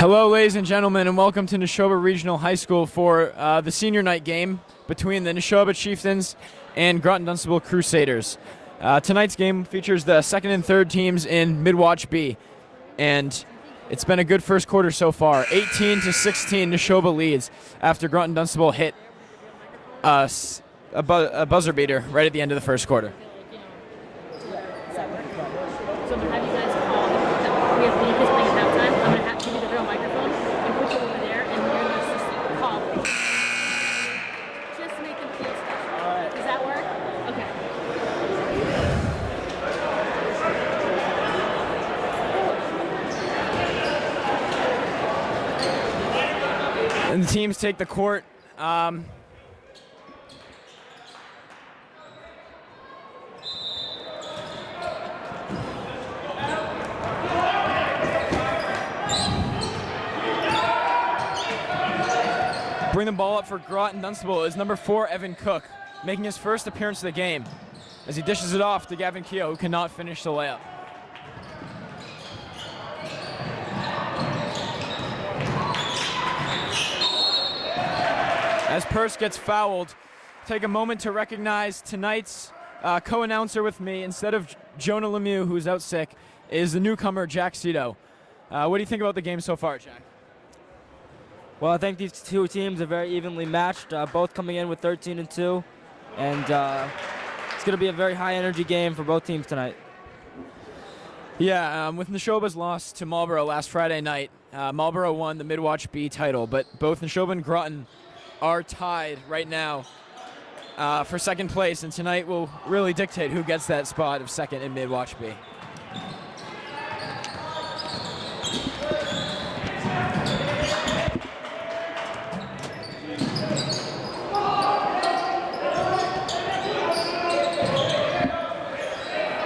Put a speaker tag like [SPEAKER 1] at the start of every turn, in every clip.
[SPEAKER 1] Hello, ladies and gentlemen, and welcome to Nashoba Regional High School for the senior night game between the Nashoba Chieftains and Groton Dunstable Crusaders. Tonight's game features the second and third teams in Mid-Watch B, and it's been a good first quarter so far. 18-16, Nashoba leads after Groton Dunstable hit a buzzer beater right at the end of the first quarter. And the teams take the court. Bring the ball up for Groton Dunstable is number 4, Evan Cook, making his first appearance of the game as he dishes it off to Gavin Keogh, who cannot finish the layup. As Purse gets fouled, take a moment to recognize tonight's co-announcer with me, instead of Jonah Lemieux, who's out sick, is the newcomer, Jack Cito. What do you think about the game so far, Jack?
[SPEAKER 2] Well, I think these two teams are very evenly matched, both coming in with 13-2, and it's going to be a very high-energy game for both teams tonight.
[SPEAKER 1] Yeah, with Nashoba's loss to Marlborough last Friday night, Marlborough won the Mid-Watch B title, but both Nashoba and Groton are tied right now for second place, and tonight will really dictate who gets that spot of second in Mid-Watch B.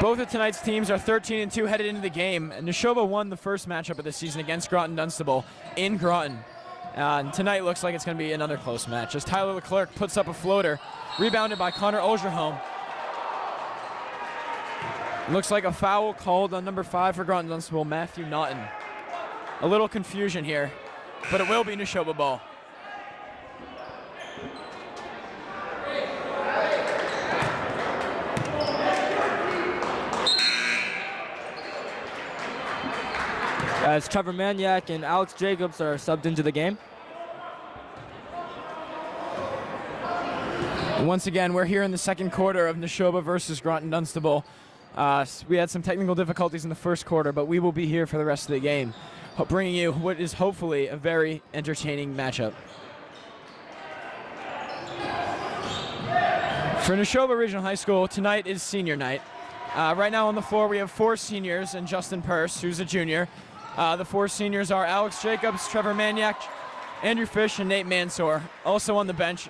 [SPEAKER 1] Both of tonight's teams are 13-2 headed into the game, and Nashoba won the first matchup of the season against Groton Dunstable in Groton. And tonight looks like it's going to be another close match as Tyler Leclerc puts up a floater, rebounded by Connor Ogerholm. Looks like a foul called on number 5 for Groton Dunstable, Matthew Naughton. A little confusion here, but it will be Nashoba ball.
[SPEAKER 2] As Trevor Maniak and Alex Jacobs are subbed into the game.
[SPEAKER 1] Once again, we're here in the second quarter of Nashoba versus Groton Dunstable. We had some technical difficulties in the first quarter, but we will be here for the rest of the game, bringing you what is hopefully a very entertaining matchup. For Nashoba Regional High School, tonight is senior night. Right now on the floor we have 4 seniors and Justin Purse, who's a junior. The 4 seniors are Alex Jacobs, Trevor Maniak, Andrew Fish, and Nate Mansour. Also on the bench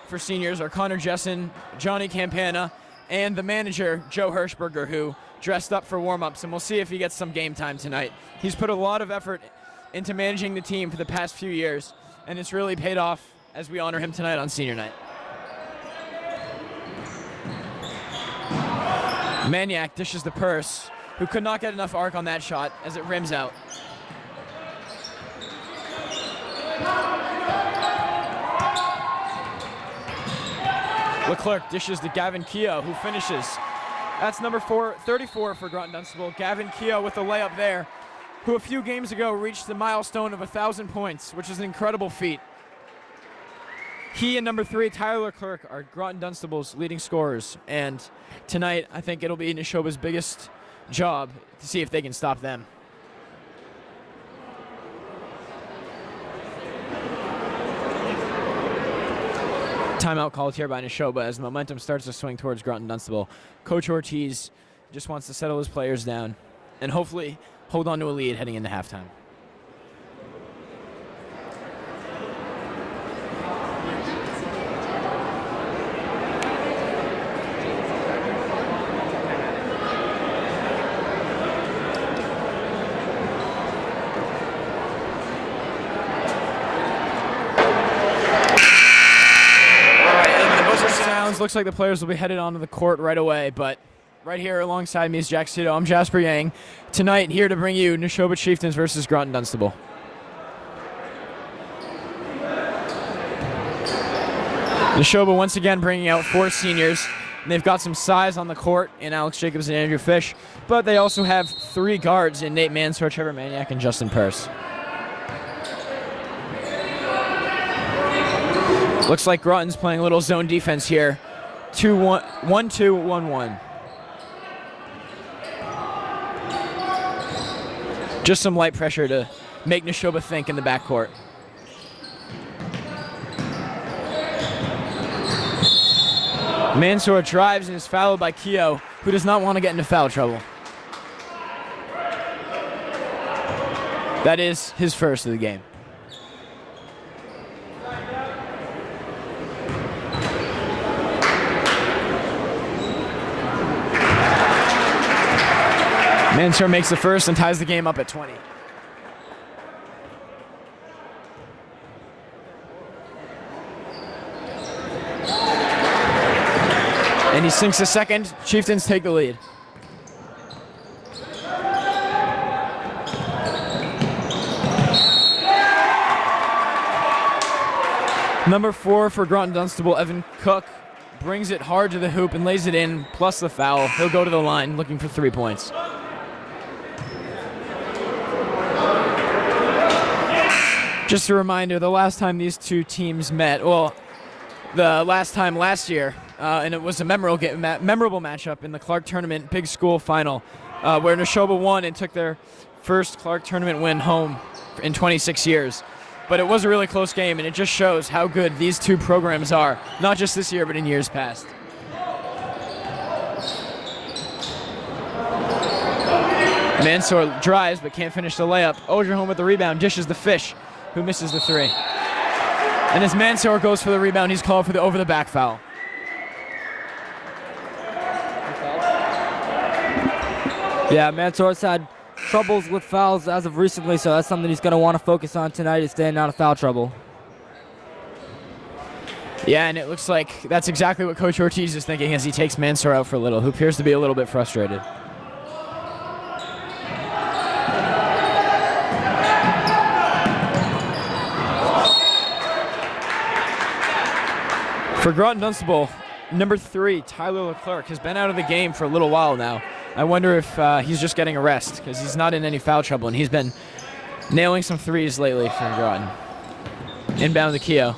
[SPEAKER 1] for seniors are Connor Jessen, Johnny Campana, and the manager, Joe Hirschberger, who dressed up for warm-ups, and we'll see if he gets some game time tonight. He's put a lot of effort into managing the team for the past few years, and it's really paid off as we honor him tonight on senior night. Maniak dishes the Purse, who could not get enough arc on that shot as it rims out. Leclerc dishes to Gavin Keogh, who finishes. That's number 34 for Groton Dunstable. Gavin Keogh with the layup there, who a few games ago reached the milestone of 1,000 points, which is an incredible feat. He and number 3, Tyler Leclerc, are Groton Dunstable's leading scorers, and tonight I think it'll be Nashoba's biggest job to see if they can stop them. Timeout called here by Nashoba as the momentum starts to swing towards Groton Dunstable. Coach Ortiz just wants to settle his players down and hopefully hold on to a lead heading into halftime. Looks like the players will be headed onto the court right away, but right here alongside me is Jack Cito. I'm Jasper Yang. Tonight, here to bring you Nashoba Chieftains versus Groton Dunstable. Nashoba once again bringing out 4 seniors. And they've got some size on the court in Alex Jacobs and Andrew Fish, but they also have 3 guards in Nate Mansour, Trevor Maniak, and Justin Purse. Looks like Groton's playing a little zone defense here. 2-1, 1-2, 1-1. Just some light pressure to make Nashoba think in the backcourt. Mansour drives and is fouled by Keogh, who does not want to get into foul trouble. That is his first of the game. Mansour makes the first and ties the game up at 20. And he sinks the second. Chieftains take the lead. Number 4 for Groton Dunstable, Evan Cook, brings it hard to the hoop and lays it in, plus the foul. He'll go to the line looking for 3 points. Just a reminder, the last time these two teams met, well, the last time last year, and it was a memorable matchup in the Clark Tournament Big School Final, where Nashoba won and took their first Clark Tournament win home in 26 years. But it was a really close game, and it just shows how good these two programs are, not just this year, but in years past. Mansour drives, but can't finish the layup. Ogerholm with the rebound, dishes the Fish, who misses the 3. And as Mansour goes for the rebound, he's called for the over-the-back foul.
[SPEAKER 2] Yeah, Mansour's had troubles with fouls as of recently, so that's something he's going to want to focus on tonight, is staying out of foul trouble.
[SPEAKER 1] Yeah, and it looks like that's exactly what Coach Ortiz is thinking as he takes Mansour out for a little, who appears to be a little bit frustrated. For Groton Dunstable, number 3, Tyler Leclerc, has been out of the game for a little while now. I wonder if he's just getting a rest, because he's not in any foul trouble, and he's been nailing some threes lately for Groton. Inbound to Keogh.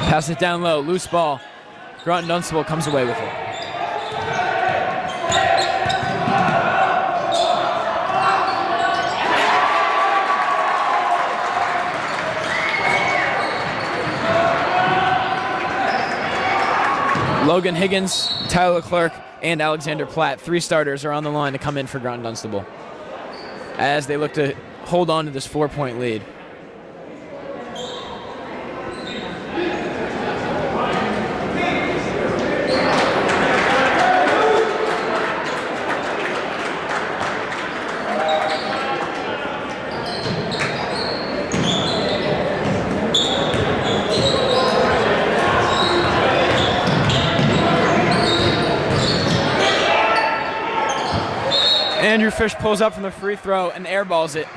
[SPEAKER 1] Pass it down low, loose ball. Groton Dunstable comes away with it. Logan Higgins, Tyler Clark, and Alexander Platt, 3 starters, are on the line to come in for Groton Dunstable as they look to hold on to this 4-point lead. Andrew Fish pulls up from the free throw and airballs it.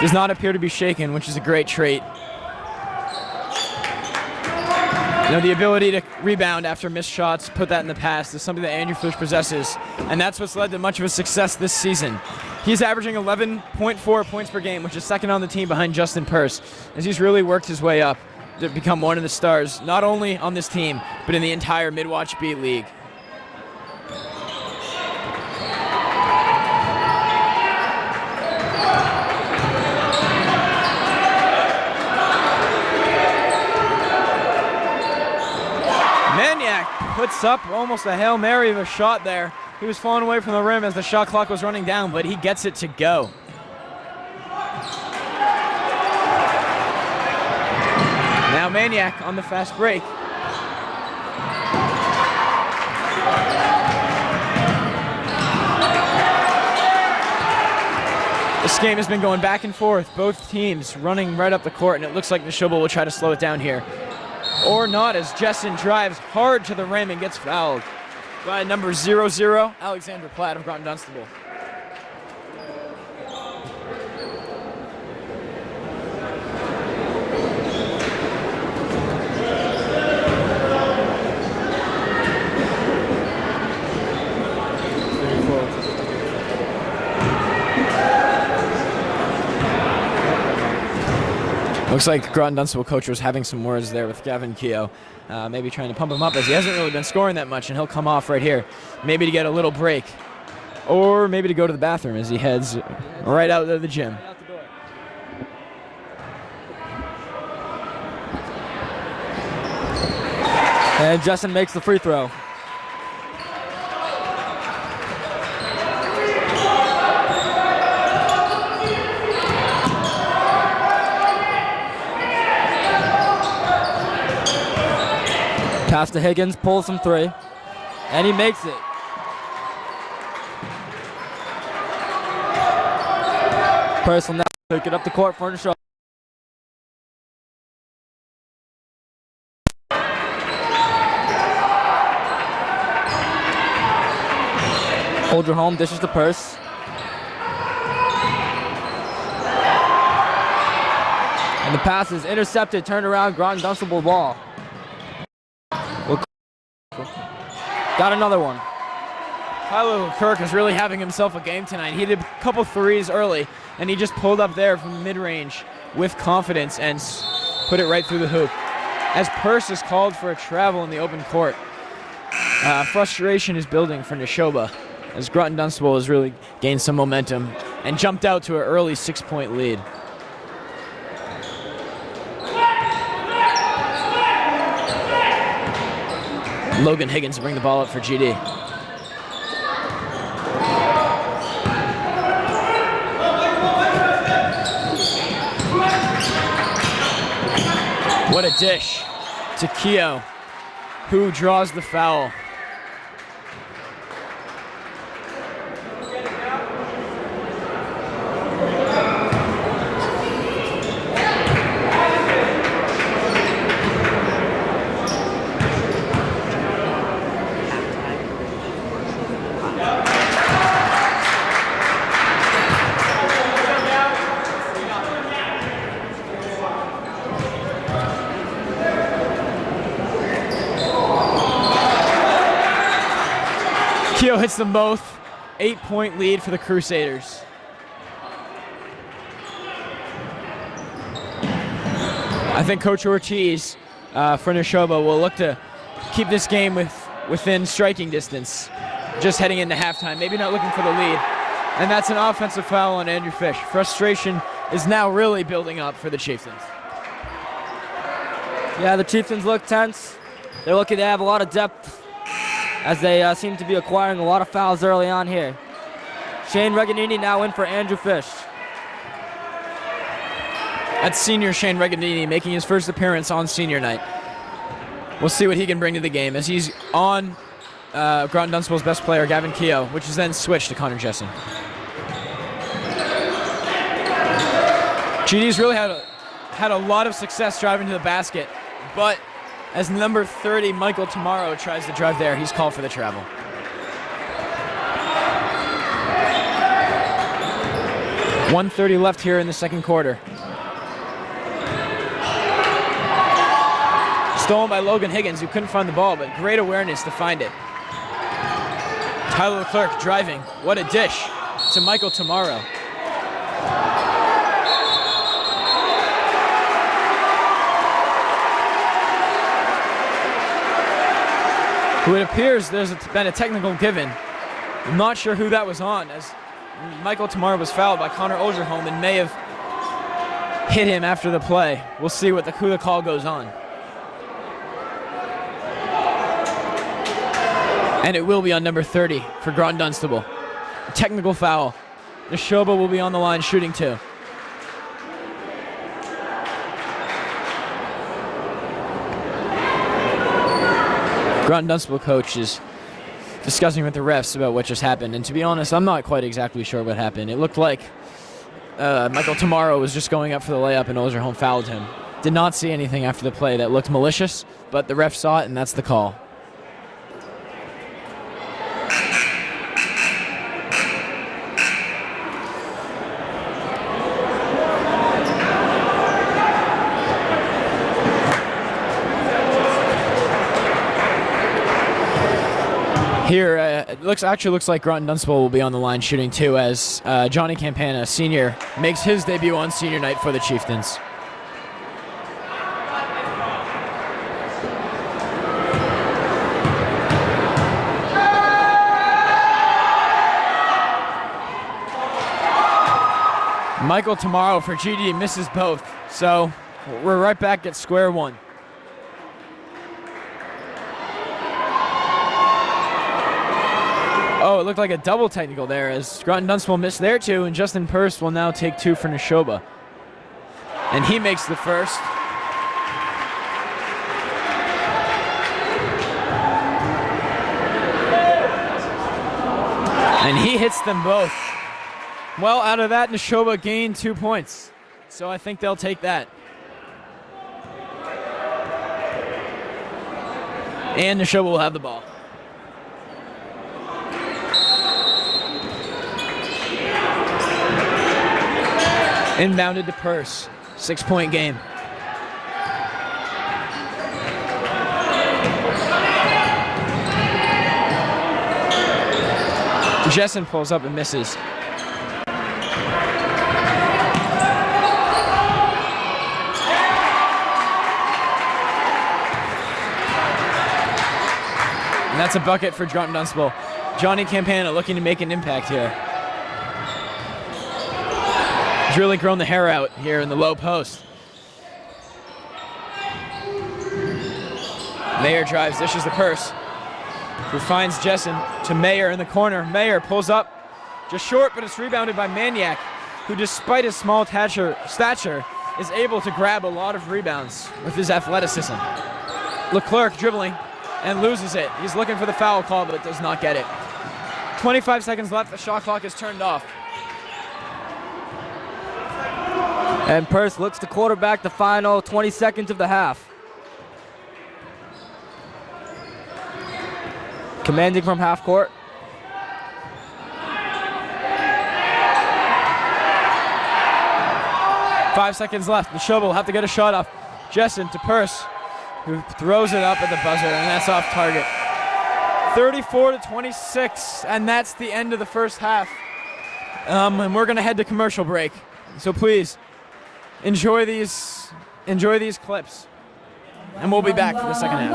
[SPEAKER 1] Does not appear to be shaken, which is a great trait. You know, the ability to rebound after missed shots, put that in the past, is something that Andrew Fish possesses, and that's what's led to much of his success this season. He's averaging 11.4 points per game, which is second on the team behind Justin Purse, as he's really worked his way up to become one of the stars, not only on this team, but in the entire Midwatch B League. Puts up almost a Hail Mary of a shot there. He was falling away from the rim as the shot clock was running down, but he gets it to go. Now Maniak on the fast break. This game has been going back and forth, both teams running right up the court, and it looks like Nashoba will try to slow it down here. Or not, as Jessen drives hard to the rim and gets fouled by number 00, Alexander Platt of Groton Dunstable. Looks like Groton Dunstable coach was having some words there with Gavin Keogh, maybe trying to pump him up as he hasn't really been scoring that much, and he'll come off right here, maybe to get a little break, or maybe to go to the bathroom as he heads right out of the gym.
[SPEAKER 2] And Justin makes the free throw. Pass to Higgins, pulls some three, and he makes it. Purse will now take it up the court for Nashoba. Hold your home, dishes to Purse. And the pass is intercepted, turned around, Groton Dunstable ball. Got another one.
[SPEAKER 1] Tyler Kirk is really having himself a game tonight. He did a couple threes early, and he just pulled up there from mid-range with confidence and put it right through the hoop. As Purse is called for a travel in the open court, frustration is building for Nashoba as Groton Dunstable has really gained some momentum and jumped out to an early 6-point lead. Logan Higgins to bring the ball up for GD. What a dish to Keogh, who draws the foul. Keogh hits them both. 8-point lead for the Crusaders. I think Coach Ortiz for Nashoba will look to keep this game within striking distance, just heading into halftime, maybe not looking for the lead. And that's an offensive foul on Andrew Fish. Frustration is now really building up for the Chieftains.
[SPEAKER 2] Yeah, the Chieftains look tense. They're looking to have a lot of depth as they seem to be acquiring a lot of fouls early on here. Shane Reganini now in for Andrew Fish.
[SPEAKER 1] That's senior Shane Reganini making his first appearance on senior night. We'll see what he can bring to the game as he's on Groton Dunstable's best player, Gavin Keogh, which is then switched to Connor Jessen. GD's really had a lot of success driving to the basket, but as number 30, Michael Tamaro, tries to drive there, he's called for the travel. .130 left here in the second quarter. Stolen by Logan Higgins, who couldn't find the ball, but great awareness to find it. Tyler Leclerc driving. What a dish to Michael Tamaro. Who it appears there's been a technical given. I'm not sure who that was on, as Michael Tamaro was fouled by Connor Ogerholm and may have hit him after the play. We'll see who the call goes on. And it will be on number 30 for Groton Dunstable. Technical foul. Nashoba will be on the line shooting two. Groton Dunstable coach is discussing with the refs about what just happened. And to be honest, I'm not quite exactly sure what happened. It looked like Michael Tamaro was just going up for the layup and Ogerholm fouled him. Did not see anything after the play that looked malicious, but the ref saw it and that's the call. Here, it actually looks like Groton Dunstable will be on the line shooting two as Johnny Campana, senior, makes his debut on senior night for the Chieftains. Michael tomorrow for GD misses both. So we're right back at square one. Oh, it looked like a double technical there as Groton Dunstable missed there too, and Justin Purse will now take 2 for Nashoba. And he makes the first. And he hits them both. Well, out of that, Nashoba gained 2 points. So I think they'll take that. And Nashoba will have the ball. Inbounded to Purse. 6-point game. Jessen pulls up and misses. And that's a bucket for Groton Dunstable. Johnny Campana looking to make an impact here. He's really grown the hair out here in the low post. Mayer drives, dishes the Purse, who finds Jessen to Mayer in the corner. Mayer pulls up, just short, but it's rebounded by Maniac, who despite his small stature, is able to grab a lot of rebounds with his athleticism. Leclerc dribbling and loses it. He's looking for the foul call, but does not get it. 25 seconds left, the shot clock is turned off.
[SPEAKER 2] And Purse looks to quarterback the final 20 seconds of the half. Commanding from half court.
[SPEAKER 1] Five seconds left. Nashoba will have to get a shot off. Jessen to Purse, who throws it up at the buzzer, and that's off target. 34-26, and that's the end of the first half. And we're gonna head to commercial break. So please enjoy these clips, and we'll be back for the second half.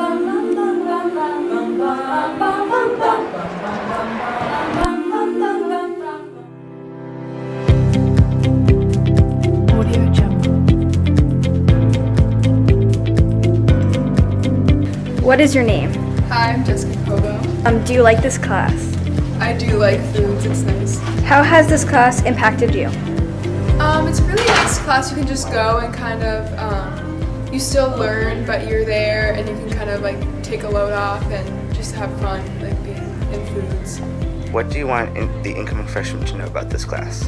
[SPEAKER 3] What is your name?
[SPEAKER 4] Hi, I'm Jessica Hobo.
[SPEAKER 3] Do you like this class?
[SPEAKER 4] I do like foods, it's nice.
[SPEAKER 3] How has this class impacted you?
[SPEAKER 4] It's a really nice class. You can just go and kind of, you still learn, but you're there and you can kind of like take a load off and just have fun, like being in foods.
[SPEAKER 5] What do you want the incoming freshmen to know about this class?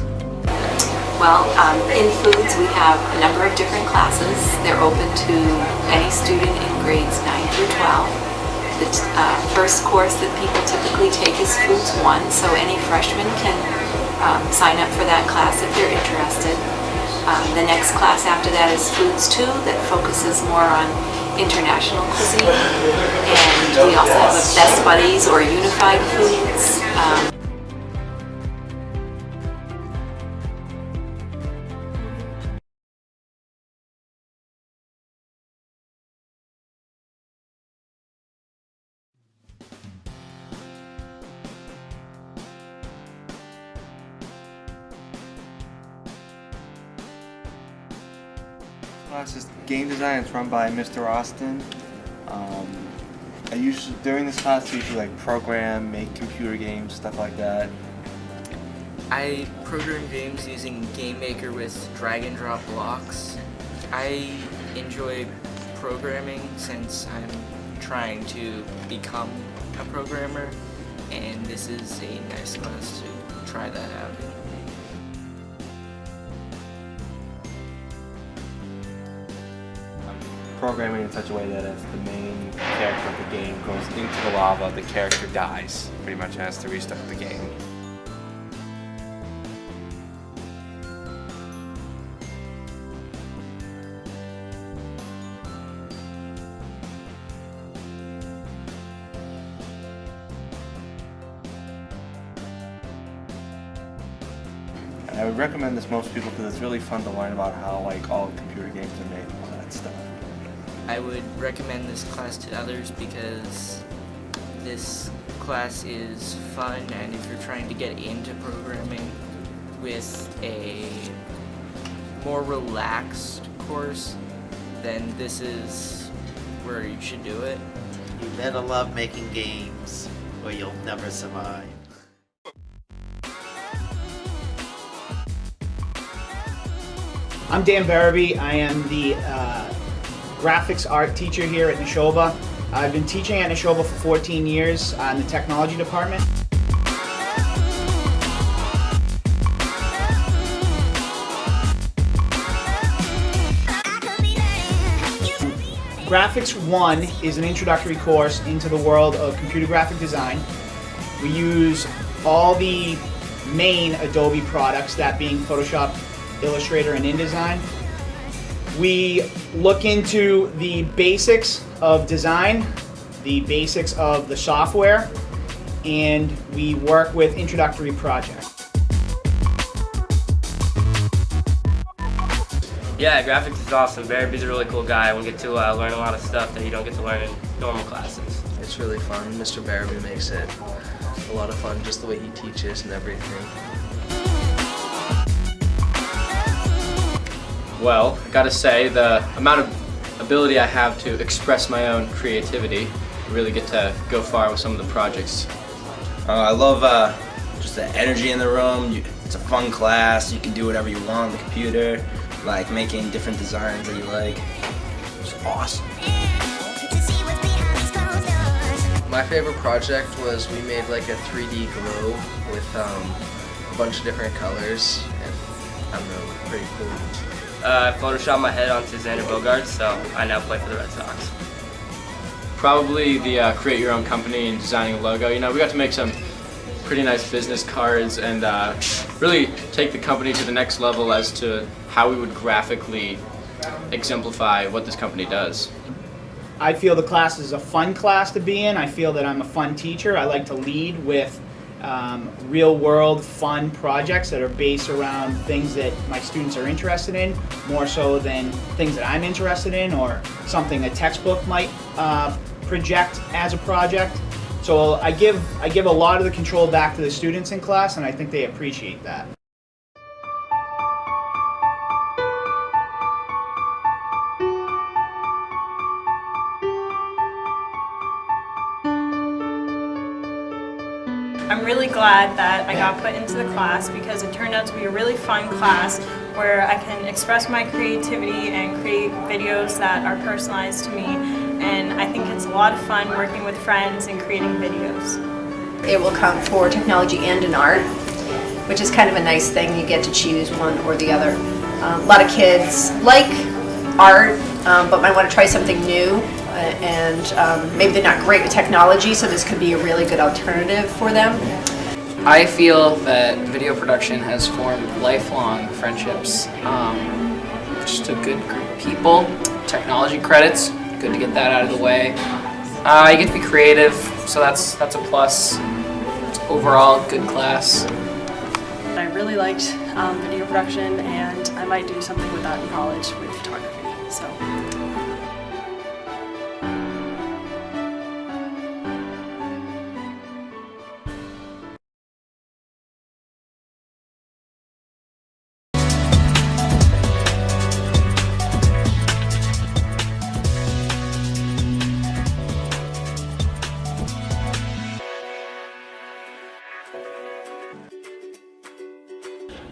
[SPEAKER 6] Well, in foods we have a number of different classes. They're open to any student in grades 9 through 12. The first course that people typically take is Foods 1, so any freshman can sign up for that class if they're interested. The next class after that is Foods 2 that focuses more on international cuisine. And we also have a Best Buddies or Unified Foods.
[SPEAKER 7] Class is game design. It's run by Mr. Austin. During this class I usually like program, make computer games, stuff like that.
[SPEAKER 8] I program games using Game Maker with drag and drop blocks. I enjoy programming since I'm trying to become a programmer, and this is a nice class to try that out.
[SPEAKER 7] Programming in such a way that if the main character of the game goes into the lava, the character dies. Pretty much has to restart the game. I would recommend this most people because it's really fun to learn about how like all computer games are made and all that stuff.
[SPEAKER 8] I would recommend this class to others because this class is fun, and if you're trying to get into programming with a more relaxed course, then this is where you should do it.
[SPEAKER 9] You better love making games or you'll never survive.
[SPEAKER 10] I'm Dan Barabee. I am the graphics art teacher here at Nashoba. I've been teaching at Nashoba for 14 years in the technology department. Graphics 1 is an introductory course into the world of computer graphic design. We use all the main Adobe products, that being Photoshop, Illustrator, and InDesign. We look into the basics of design, the basics of the software, and we work with introductory projects.
[SPEAKER 11] Yeah, graphics is awesome. Barry's a really cool guy. We get to learn a lot of stuff that you don't get to learn in normal classes.
[SPEAKER 12] It's really fun. Mr. Barabee makes it a lot of fun, just the way he teaches and everything.
[SPEAKER 7] Well, I gotta say, the amount of ability I have to express my own creativity, really get to go far with some of the projects.
[SPEAKER 13] I love just the energy in the room. It's a fun class. You can do whatever you want on the computer, like making different designs that you like. It's awesome.
[SPEAKER 12] My favorite project was we made like a 3D globe with a bunch of different colors, and I don't know, pretty cool.
[SPEAKER 11] I photoshopped my head onto Xander Bogaerts, so I now play for the Red Sox.
[SPEAKER 7] Probably the create your own company and designing a logo. You know, we got to make some pretty nice business cards and really take the company to the next level as to how we would graphically exemplify what this company does.
[SPEAKER 10] I feel the class is a fun class to be in. I feel that I'm a fun teacher. I like to lead with real-world fun projects that are based around things that my students are interested in, more so than things that I'm interested in or something a textbook might project as a project. So I give a lot of the control back to the students in class, and I think they appreciate that.
[SPEAKER 14] I'm really glad that I got put into the class because it turned out to be a really fun class where I can express my creativity and create videos that are personalized to me, and I think it's a lot of fun working with friends and creating videos.
[SPEAKER 15] It will count for technology and in art, which is kind of a nice thing. You get to choose one or the other. A lot of kids like art, but might want to try something new. And maybe they're not great with technology, so this could be a really good alternative for them.
[SPEAKER 16] I feel that video production has formed lifelong friendships. Just a good group of people. Technology credits, good to get that out of the way. You get to be creative, so that's a plus. Overall, good class.
[SPEAKER 17] I really liked video production, and I might do something with that in college with photography. So.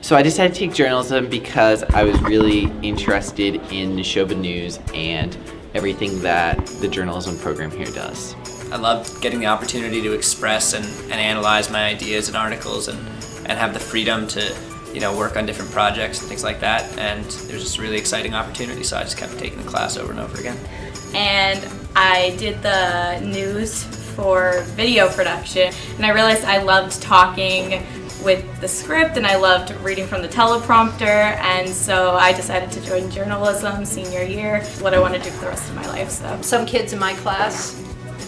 [SPEAKER 18] So I decided to take journalism because I was really interested in Nashoba news and everything that the journalism program here does.
[SPEAKER 19] I love getting the opportunity to express and analyze my ideas and articles and have the freedom to work on different projects and things like that, and it was just a really exciting opportunity, so I just kept taking the class over and over again.
[SPEAKER 14] And I did the news for video production, and I realized I loved talking with the script and I loved reading from the teleprompter, and so I decided to join journalism senior year, what I want to do for the rest of my life. So
[SPEAKER 15] some kids in my class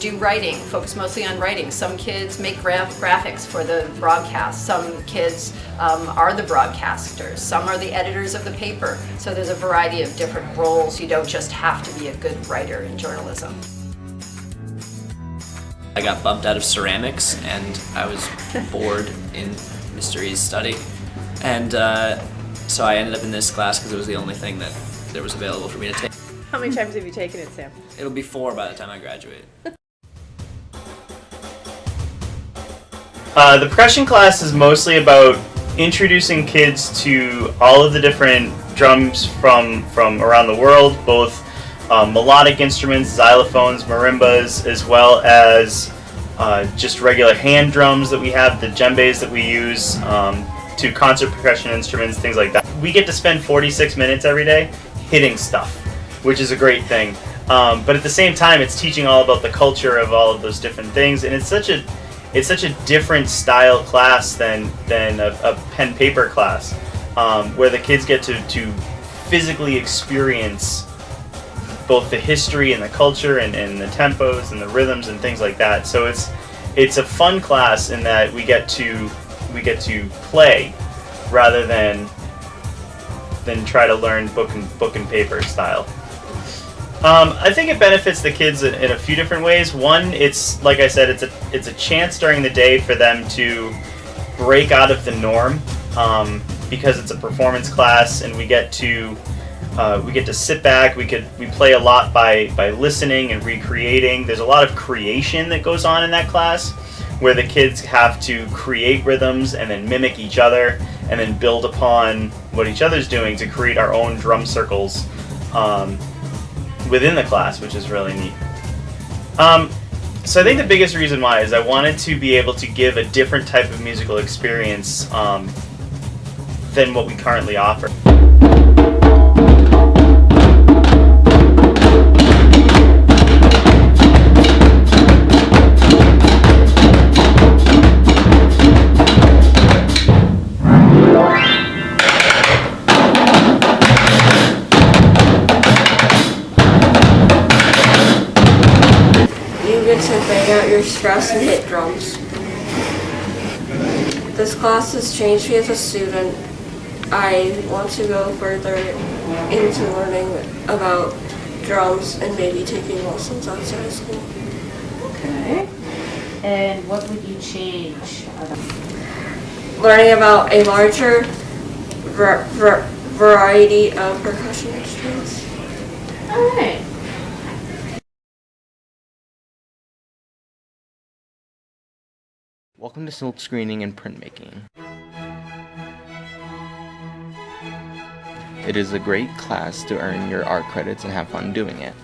[SPEAKER 15] do writing, focus mostly on writing. Some kids make graphics for the broadcast. Some kids are the broadcasters. Some are the editors of the paper. So there's a variety of different roles. You don't just have to be a good writer in journalism.
[SPEAKER 19] I got bumped out of ceramics and I was bored in Mr. E's study, and So I ended up in this class because it was the only thing that there was available for me to take.
[SPEAKER 20] How many times have you taken it, Sam?
[SPEAKER 19] It'll be 4 by the time I graduate.
[SPEAKER 10] The percussion class is mostly about introducing kids to all of the different drums from around the world, both melodic instruments, xylophones, marimbas, as well as just regular hand drums that we have, the djembes that we use, to concert percussion instruments, things like that. We get to spend 46 minutes every day hitting stuff, which is a great thing. But at the same time, it's teaching all about the culture of all of those different things, and it's such a different style class than a pen paper class, where the kids get to physically experience both the history and the culture and the tempos and the rhythms and things like that. So it's a fun class in that we get to play rather than try to learn book and paper style. I think it benefits the kids in a few different ways. One, it's like I said, it's a chance during the day for them to break out of the norm, because it's a performance class and we get to sit back. We play a lot by listening and recreating. There's a lot of creation that goes on in that class, where the kids have to create rhythms and then mimic each other and then build upon what each other's doing to create our own drum circles within the class, which is really neat. So I think the biggest reason why is I wanted to be able to give a different type of musical experience than what we currently offer.
[SPEAKER 21] To bang out your stress and hit drums. This class has changed me as a student. I want to go further into learning about drums and maybe taking lessons outside of school.
[SPEAKER 22] Okay. And what would you change?
[SPEAKER 21] Learning about a larger variety of percussion instruments.
[SPEAKER 22] All right.
[SPEAKER 23] Welcome to silk screening and printmaking. It is a great class to earn your art credits and have fun doing it.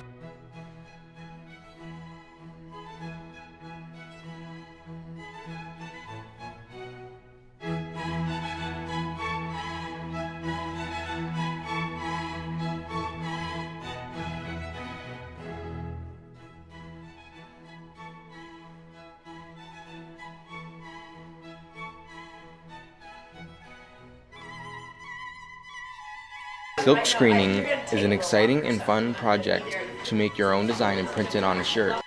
[SPEAKER 23] Silk screening is an exciting and fun project to make your own design and print it on a shirt.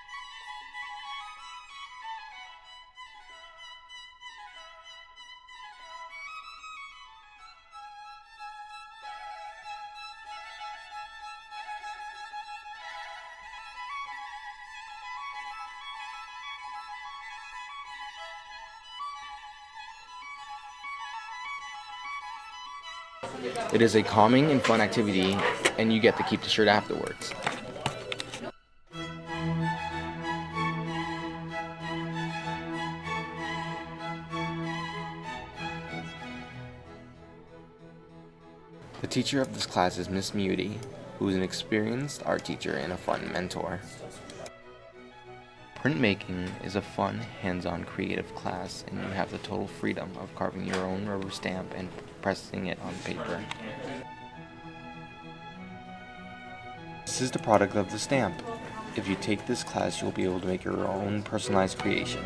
[SPEAKER 23] It is a calming and fun activity, and you get to keep the shirt afterwards. The teacher of this class is Miss Muty, who is an experienced art teacher and a fun mentor. Printmaking is a fun, hands-on creative class, and you have the total freedom of carving your own rubber stamp and pressing it on paper. This is the product of the stamp. If you take this class, you'll be able to make your own personalized creation.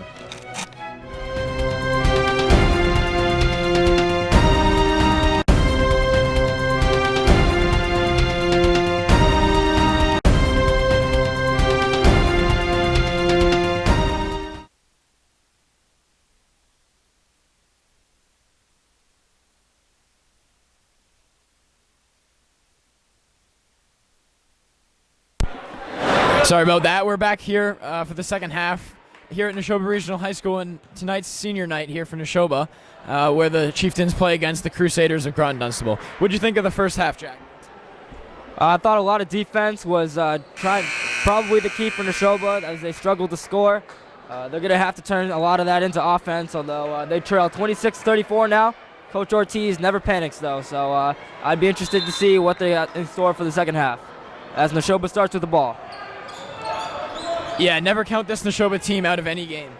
[SPEAKER 1] Sorry about that. We're back here for the second half. here at Nashoba Regional High School, and tonight's senior night here for Nashoba, where the Chieftains play against the Crusaders of Groton Dunstable. What did you think of the first half, Jack?
[SPEAKER 2] I thought a lot of defense was probably the key for Nashoba as they struggled to score. They're going to have to turn a lot of that into offense, although they trail 26-34 now. Coach Ortiz never panics, though, so I'd be interested to see what they got in store for the second half as Nashoba starts with the ball.
[SPEAKER 1] Yeah, never count this Nashoba team out of any game.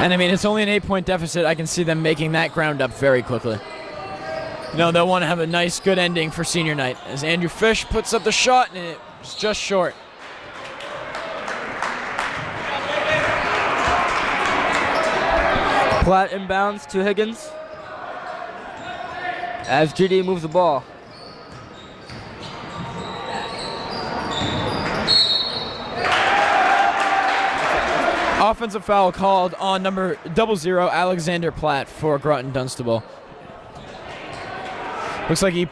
[SPEAKER 1] And I mean, it's only an 8-point deficit. I can see them making that ground up very quickly. They'll want to have a nice, good ending for senior night as Andrew Fish puts up the shot, and it's just short.
[SPEAKER 2] Platt inbounds to Higgins as GD moves the ball.
[SPEAKER 1] Offensive foul called on number 00, Alexander Platt, for Groton Dunstable. Looks like he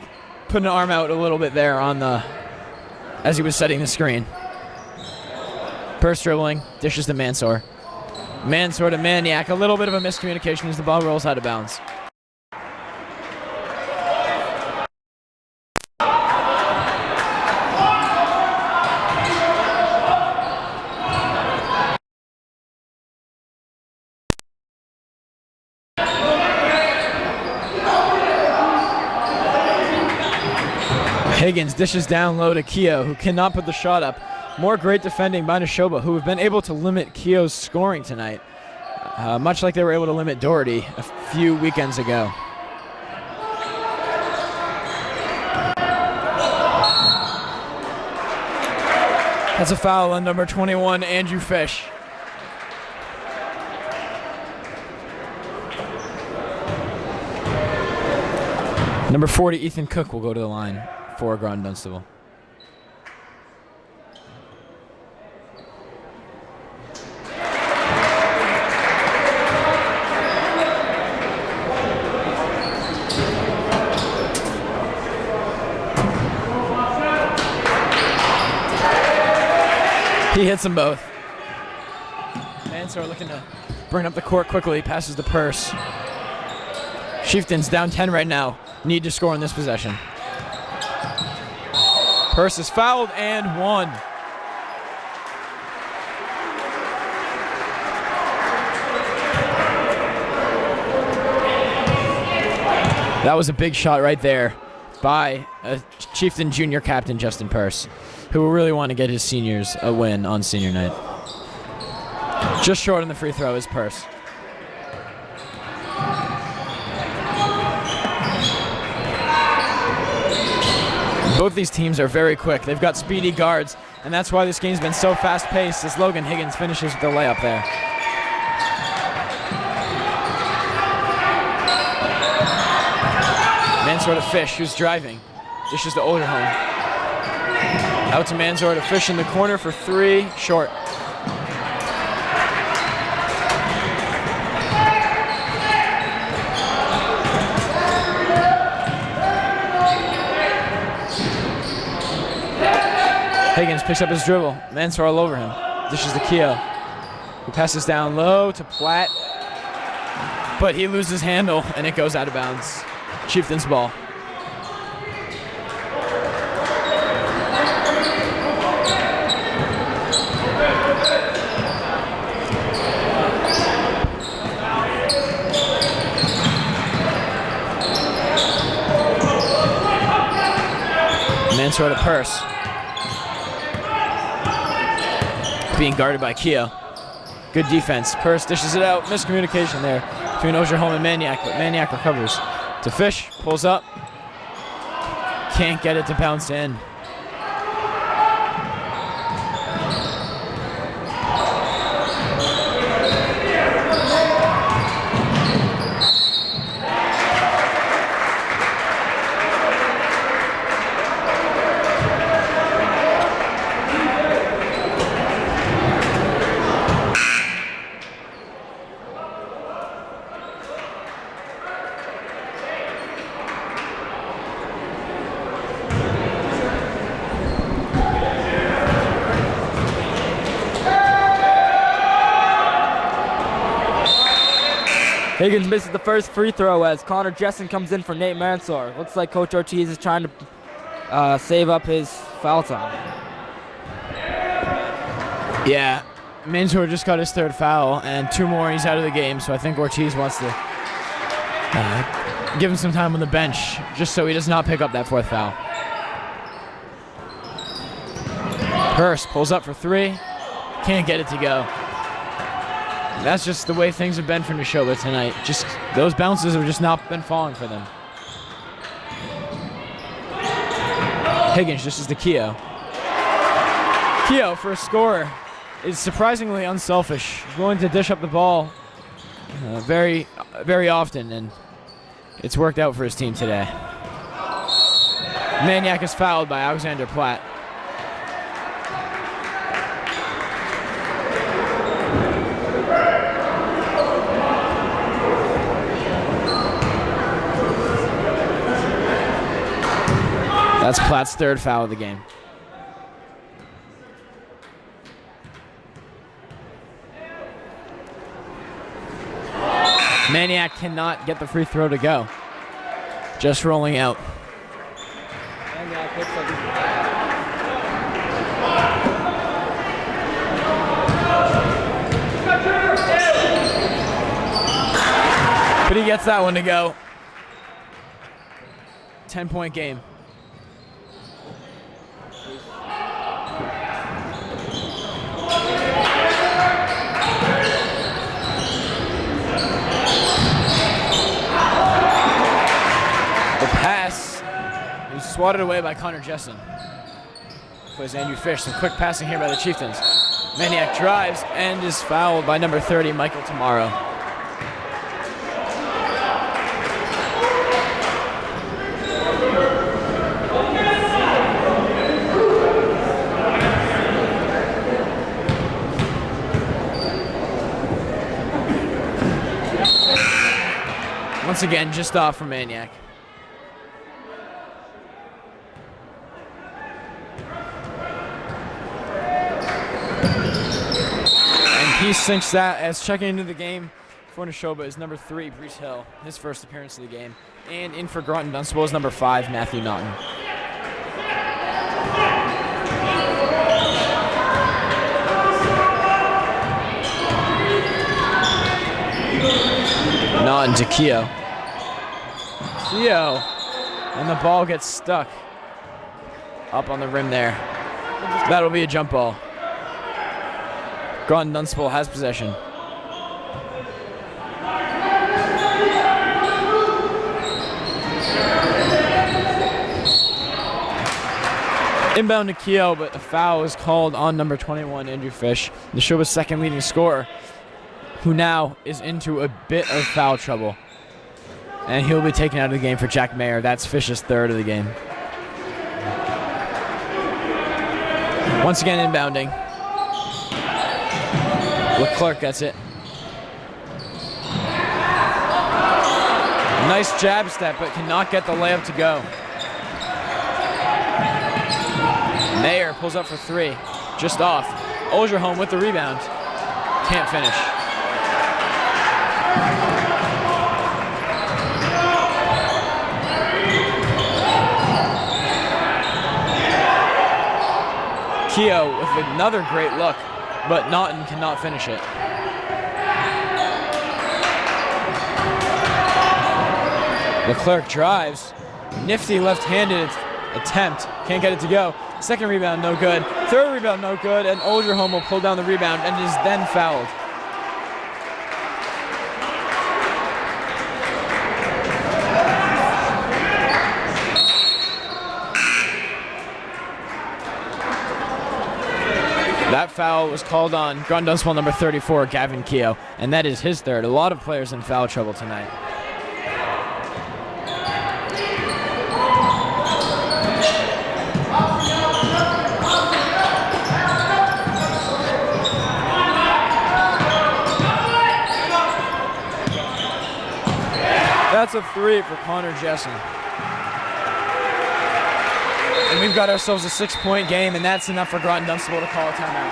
[SPEAKER 1] put an arm out a little bit there as he was setting the screen. Purse dribbling, dishes to Mansour. Mansour to Maniac, a little bit of a miscommunication as the ball rolls out of bounds. Higgins dishes down low to Keogh, who cannot put the shot up. More great defending by Nashoba, who have been able to limit Keogh's scoring tonight, much like they were able to limit Doherty a few weekends ago. That's a foul on number 21, Andrew Fish. Number 40, Ethan Cook, will go to the line for Groton Dunstable. He hits them both. Mansour looking to bring up the court quickly, passes the Purse. Chieftains down 10 right now. Need to score in this possession. Purse is fouled and one. That was a big shot right there by Chieftain junior captain Justin Purse, who will really want to get his seniors a win on senior night. Just short on the free throw is Purse. Both these teams are very quick. They've got speedy guards, and that's why this game's been so fast-paced as Logan Higgins finishes with the layup there. Mansour to Fish, who's driving. Dishes to Olderholm. Out to Mansour to Fish in the corner for three, short. Higgins picks up his dribble. Mansour all over him. Dishes to Keogh, who passes down low to Platt, but he loses handle and it goes out of bounds. Chieftains ball. Mansour to Purse. Being guarded by Keogh. Good defense. Purse dishes it out. Miscommunication there between Olderholm and Maniac, but Maniac recovers. To Fish, pulls up. Can't get it to bounce in.
[SPEAKER 2] Higgins misses the first free throw as Connor Jessen comes in for Nate Mansour. Looks like Coach Ortiz is trying to save up his foul time.
[SPEAKER 1] Yeah, Mansour just got his third foul, and 2 more and he's out of the game, so I think Ortiz wants to give him some time on the bench just so he does not pick up that 4th foul. Hurst pulls up for 3, can't get it to go. That's just the way things have been for Nashoba tonight. Just those bounces have just not been falling for them. Higgins just as the Keogh. Keogh, for a scorer, is surprisingly unselfish, willing to dish up the ball very, very often, and it's worked out for his team today. Maniac is fouled by Alexander Platt. That's Platt's 3rd foul of the game. Maniac cannot get the free throw to go. Just rolling out. But he gets that one to go. 10-point game. Swatted away by Connor Jessen. Plays Andrew Fish. Some quick passing here by the Chieftains. Maniac drives and is fouled by number 30, Michael Tomorrow. Once again, just off for Maniac. He sinks that as checking into the game for Nashoba is number 3, Brees Hill, his first appearance of the game. And in for Groton Dunstable is number 5, Matthew Naughton. Naughton to Keogh. Keogh, and the ball gets stuck up on the rim there. That'll be a jump ball. Groton Dunstable has possession. Inbound to Keogh, but a foul is called on number 21, Andrew Fish, Nashoba's 2nd leading scorer, who now is into a bit of foul trouble. And he'll be taken out of the game for Jack Mayer. That's Fish's 3rd of the game. Once again inbounding. Leclerc gets it. Nice jab step, but cannot get the layup to go. Mayer pulls up for 3, just off. Ogerholm with the rebound. Can't finish. Keogh with another great look, but Naughton cannot finish it. Leclerc drives. Nifty left-handed attempt. Can't get it to go. 2nd rebound, no good. 3rd rebound, no good. And Ogerholm will pull down the rebound and is then fouled. That foul was called on Groton Dunstable number 34, Gavin Keogh, and that is his 3rd. A lot of players in foul trouble tonight. That's a 3 for Connor Jessen. And we've got ourselves a 6-point game, and that's enough for Groton Dunstable to call a timeout.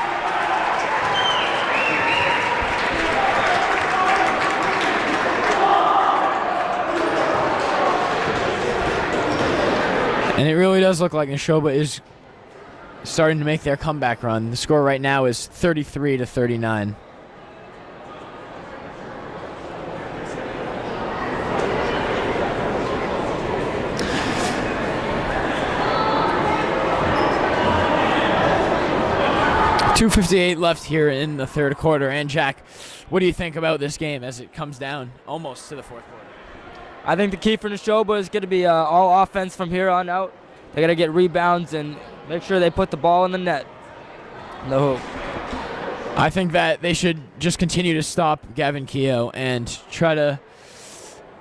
[SPEAKER 1] And it really does look like Nashoba is starting to make their comeback run. The score right now is 33-39. .258 left here in the third quarter. And Jack, what do you think about this game as it comes down almost to the fourth quarter?
[SPEAKER 2] I think the key for Nashoba is going to be all offense from here on out. They got to get rebounds and make sure they put the ball in the net. No hoop.
[SPEAKER 1] I think that they should just continue to stop Gavin Keogh and try to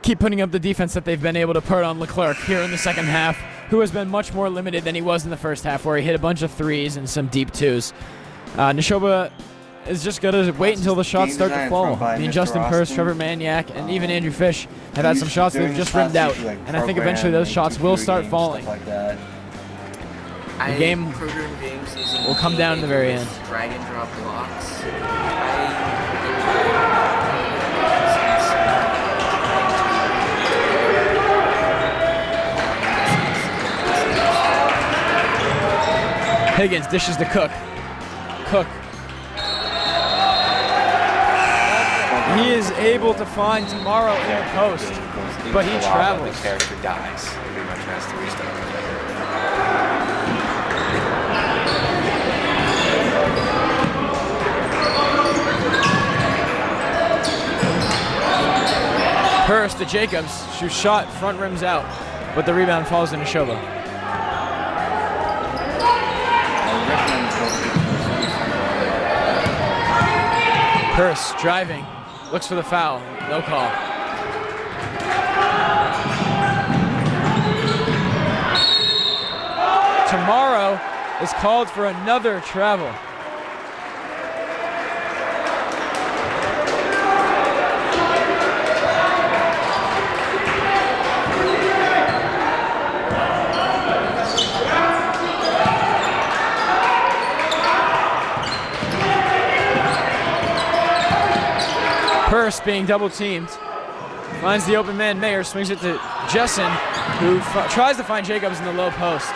[SPEAKER 1] keep putting up the defense that they've been able to put on Leclerc here in the second half, who has been much more limited than he was in the first half, where he hit a bunch of threes and some deep twos. Nashoba is just going to wait until the shots start to fall. I mean, Justin Purse, Trevor Maniac, and even Andrew Fish have had some shots that have just rimmed out, and I think eventually those shots will start falling. The game will come down to the very end.
[SPEAKER 8] Drag and drop blocks.
[SPEAKER 1] Higgins dishes to Cook. Cook. He is able to find Tomorrow in the post, but he travels.
[SPEAKER 23] The character dies. Pretty much has to restart.
[SPEAKER 1] Purse to Jacobs, whose shot front rims out, but the rebound falls to Nashoba. Purse driving, looks for the foul, no call. Tomorrow is called for another travel. Purse being double teamed, finds the open man Mayer, swings it to Jessen, who tries to find Jacobs in the low post,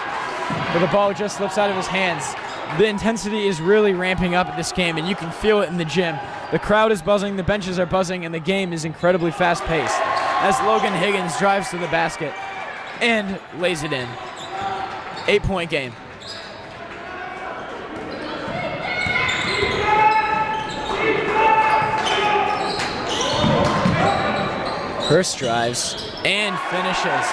[SPEAKER 1] but the ball just slips out of his hands. The intensity is really ramping up at this game, and you can feel it in the gym. The crowd is buzzing, the benches are buzzing, and the game is incredibly fast-paced as Logan Higgins drives to the basket and lays it in. 8-point game. Purse drives and finishes.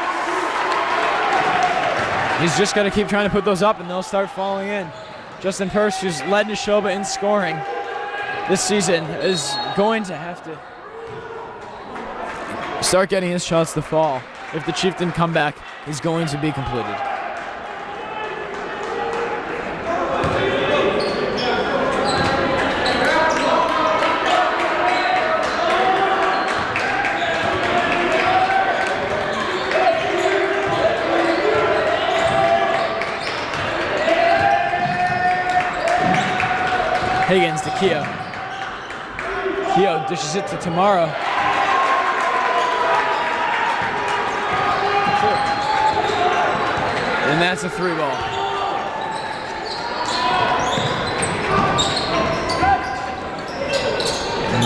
[SPEAKER 1] He's just got to keep trying to put those up and they'll start falling in. Justin Purse, who's led Nashoba in scoring this season, is going to have to start getting his shots to fall. If the Chieftain comeback is going to be completed. Higgins to Keogh. Keogh dishes it to Tomorrow. And that's a 3-ball.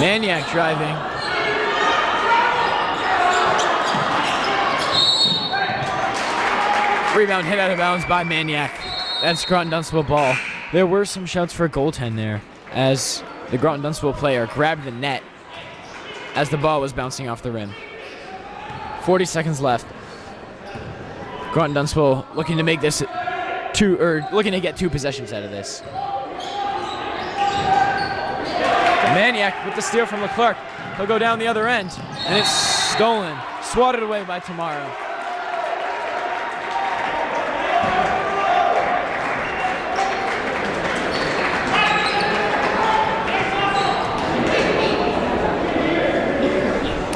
[SPEAKER 1] Maniac driving. Rebound hit out of bounds by Maniac. That's Groton-Dunstable ball. There were some shouts for a goaltend there as the Groton-Dunstable player grabbed the net as the ball was bouncing off the rim. 40 seconds left. Groton-Dunstable looking to make this looking to get 2 possessions out of this. Maniac with the steal from Leclerc. He'll go down the other end, and it's stolen, swatted away by Tomorrow.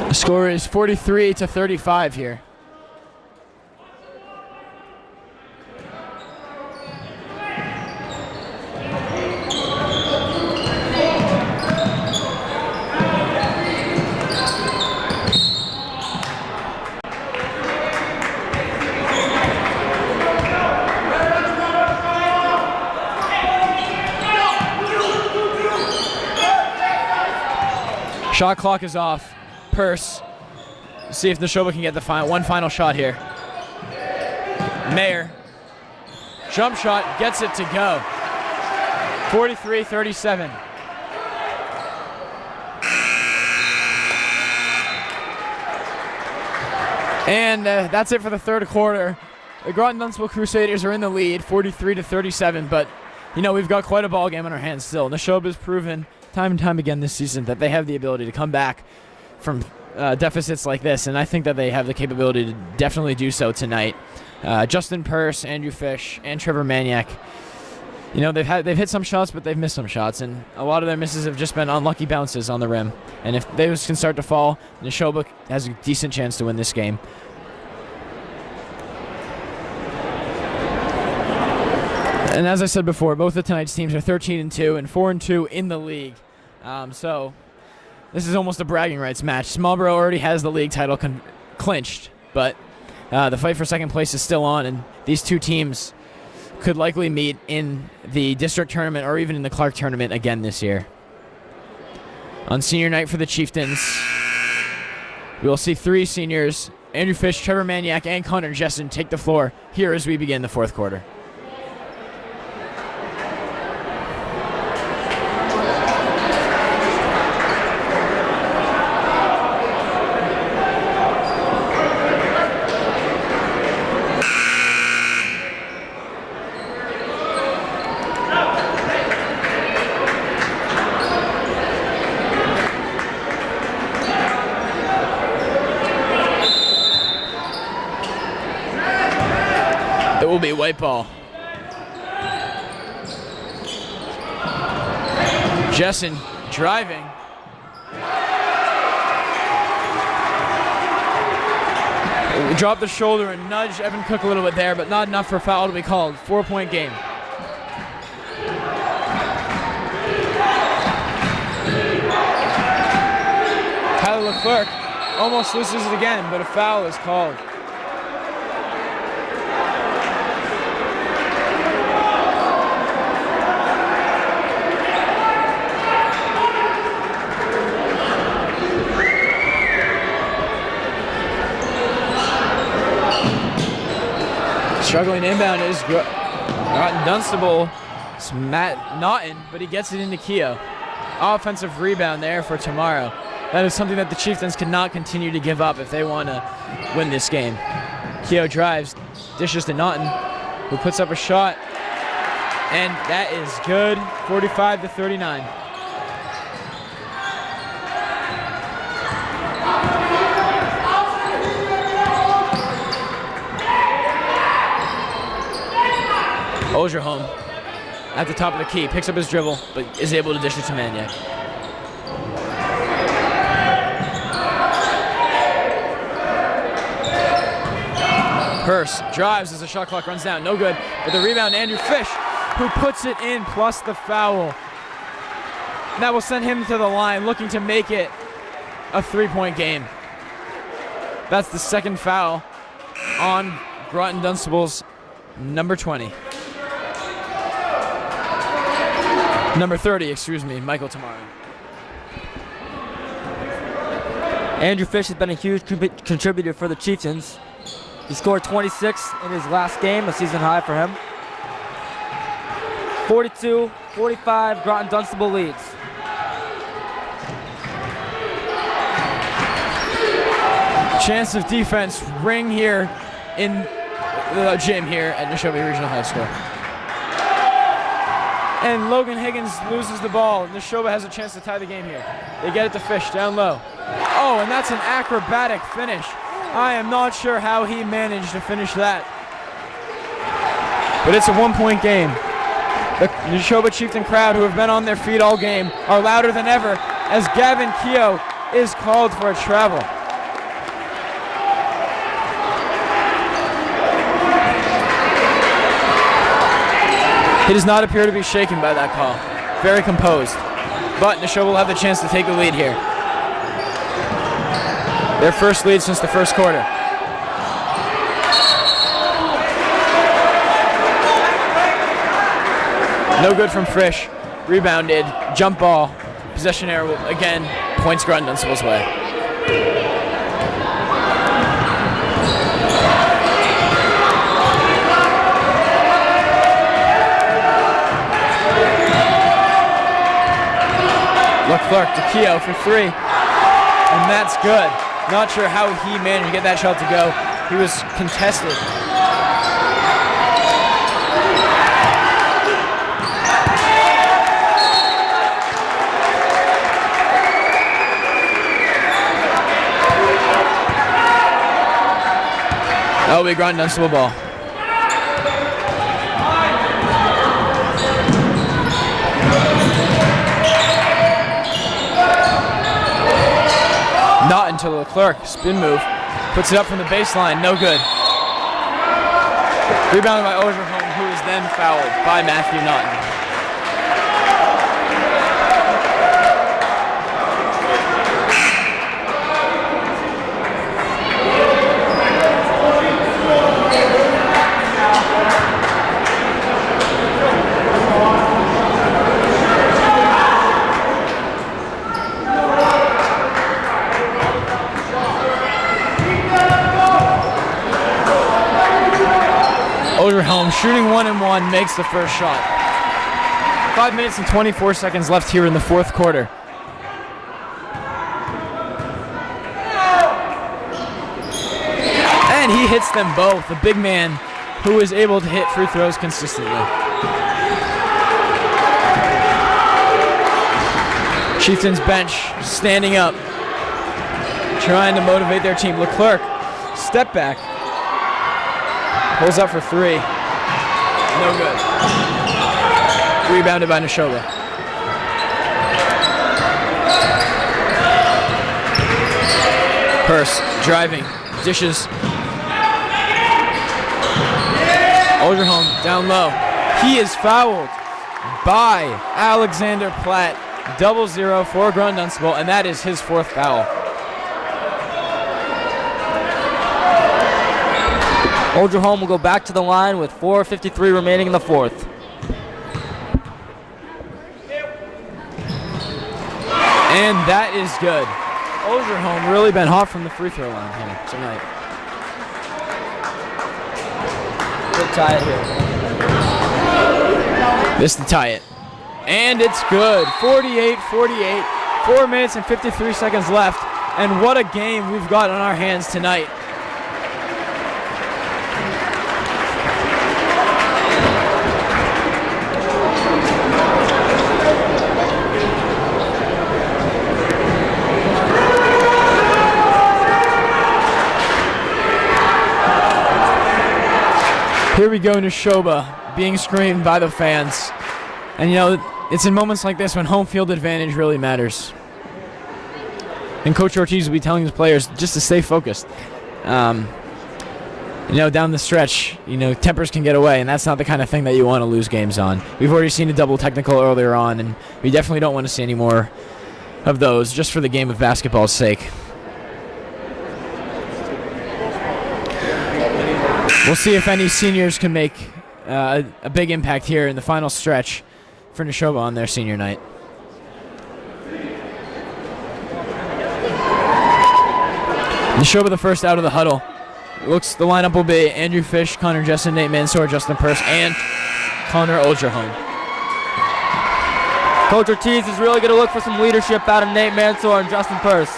[SPEAKER 1] The score is 43-35 here. Shot clock is off. Purse. See if Nashoba can get the one final shot here. Mayer. Jump shot, gets it to go. 43-37. And that's it for the third quarter. The Groton Dunstable Crusaders are in the lead, 43-37, but we've got quite a ball game on our hands still. Nashoba's proven time and time again this season that they have the ability to come back from deficits like this, and I think that they have the capability to definitely do so tonight. Justin Purse, Andrew Fish, and Trevor Maniac, they've hit some shots, but they've missed some shots, and a lot of their misses have just been unlucky bounces on the rim. And if those can start to fall, Nashoba has a decent chance to win this game. And as I said before, both of tonight's teams are 13-2 and 4-2 in the league. So this is almost a bragging rights match. Smallborough already has the league title clinched, but the fight for second place is still on, and these two teams could likely meet in the district tournament or even in the Clark tournament again this year. On senior night for the Chieftains, we will see three seniors, Andrew Fish, Trevor Maniac, and Connor Jessen, take the floor here as we begin the fourth quarter. It will be white ball. Jessen driving. Dropped the shoulder and nudged Evan Cook a little bit there, but not enough for a foul to be called. 4-point game. Tyler Leclerc almost loses it again, but a foul is called. Struggling inbound is Groton Dunstable. It's Matt Naughton, but he gets it into Keogh. Offensive rebound there for tomorrow. That is something that the Chieftains cannot continue to give up if they want to win this game. Keogh drives, dishes to Naughton, who puts up a shot, and that is good. 45-39. Ogerholm at the top of the key, picks up his dribble, but is able to dish it to Maniac. Purse drives as the shot clock runs down, no good, but the rebound, Andrew Fish, who puts it in plus the foul. And that will send him to the line, looking to make it a 3-point game. That's the second foul on Groton Dunstable's number 20. Number 30, excuse me, Michael Tamaro.
[SPEAKER 2] Andrew Fish has been a huge contributor for the Chieftains. He scored 26 in his last game, a season high for him. 42-45, Groton Dunstable leads.
[SPEAKER 1] Chance of defense ring here in the gym here at Nashoba Regional High School. And Logan Higgins loses the ball. Nashoba has a chance to tie the game here. They get it to Fish down low. Oh, and that's an acrobatic finish. I am not sure how he managed to finish that. But it's a 1-point game. The Nashoba Chieftain crowd, who have been on their feet all game, are louder than ever as Gavin Keogh is called for a travel. He does not appear to be shaken by that call. Very composed. But Nashoba will have the chance to take the lead here. Their first lead since the first quarter. No good from Frisch. Rebounded. Jump ball. Possession error, again, points Groton Dunstable's way. Leclerc to Keogh for 3, and that's good. Not sure how he managed to get that shot to go. He was contested. That will be Groton Dunstable ball. Not until Leclerc, spin move, puts it up from the baseline, no good. Rebounded by Ogerholm, who is then fouled by Matthew Naughton. Ogerholm shooting 1 and 1, makes the first shot. 5 minutes and 24 seconds left here in the fourth quarter. And he hits them both. The big man who is able to hit free throws consistently. Chieftain's bench standing up, trying to motivate their team. Leclerc, step back. Pulls up for 3. No good. Rebounded by Nashoba. Purse driving, dishes. Ogerholm down low. He is fouled by Alexander Platt. 0-0 for Groton Dunstable, and that is his 4th foul.
[SPEAKER 2] Ogerholm will go back to the line with 4:53 remaining in the fourth.
[SPEAKER 1] And that is good. Ogerholm really been hot from the free throw line here tonight.
[SPEAKER 2] Good tie it here.
[SPEAKER 1] This to tie it. And it's good. 48-48. 4 minutes and 53 seconds left. And what a game we've got on our hands tonight. Here we go, Nashoba being screamed by the fans. And you know, it's in moments like this when home field advantage really matters. And Coach Ortiz will be telling his players just to stay focused. You know, down the stretch, you know, tempers can get away, and that's not the kind of thing that you want to lose games on. We've already seen a double technical earlier on, and we definitely don't want to see any more of those just for the game of basketball's sake. We'll see if any seniors can make a big impact here in the final stretch for Nashoba on their senior night. Nashoba the first out of the huddle. Looks the lineup will be Andrew Fish, Connor Jessen, Nate Mansour, Justin Purse, and Connor Ogerholm.
[SPEAKER 2] Coach Ortiz is really going to look for some leadership out of Nate Mansour and Justin Purse.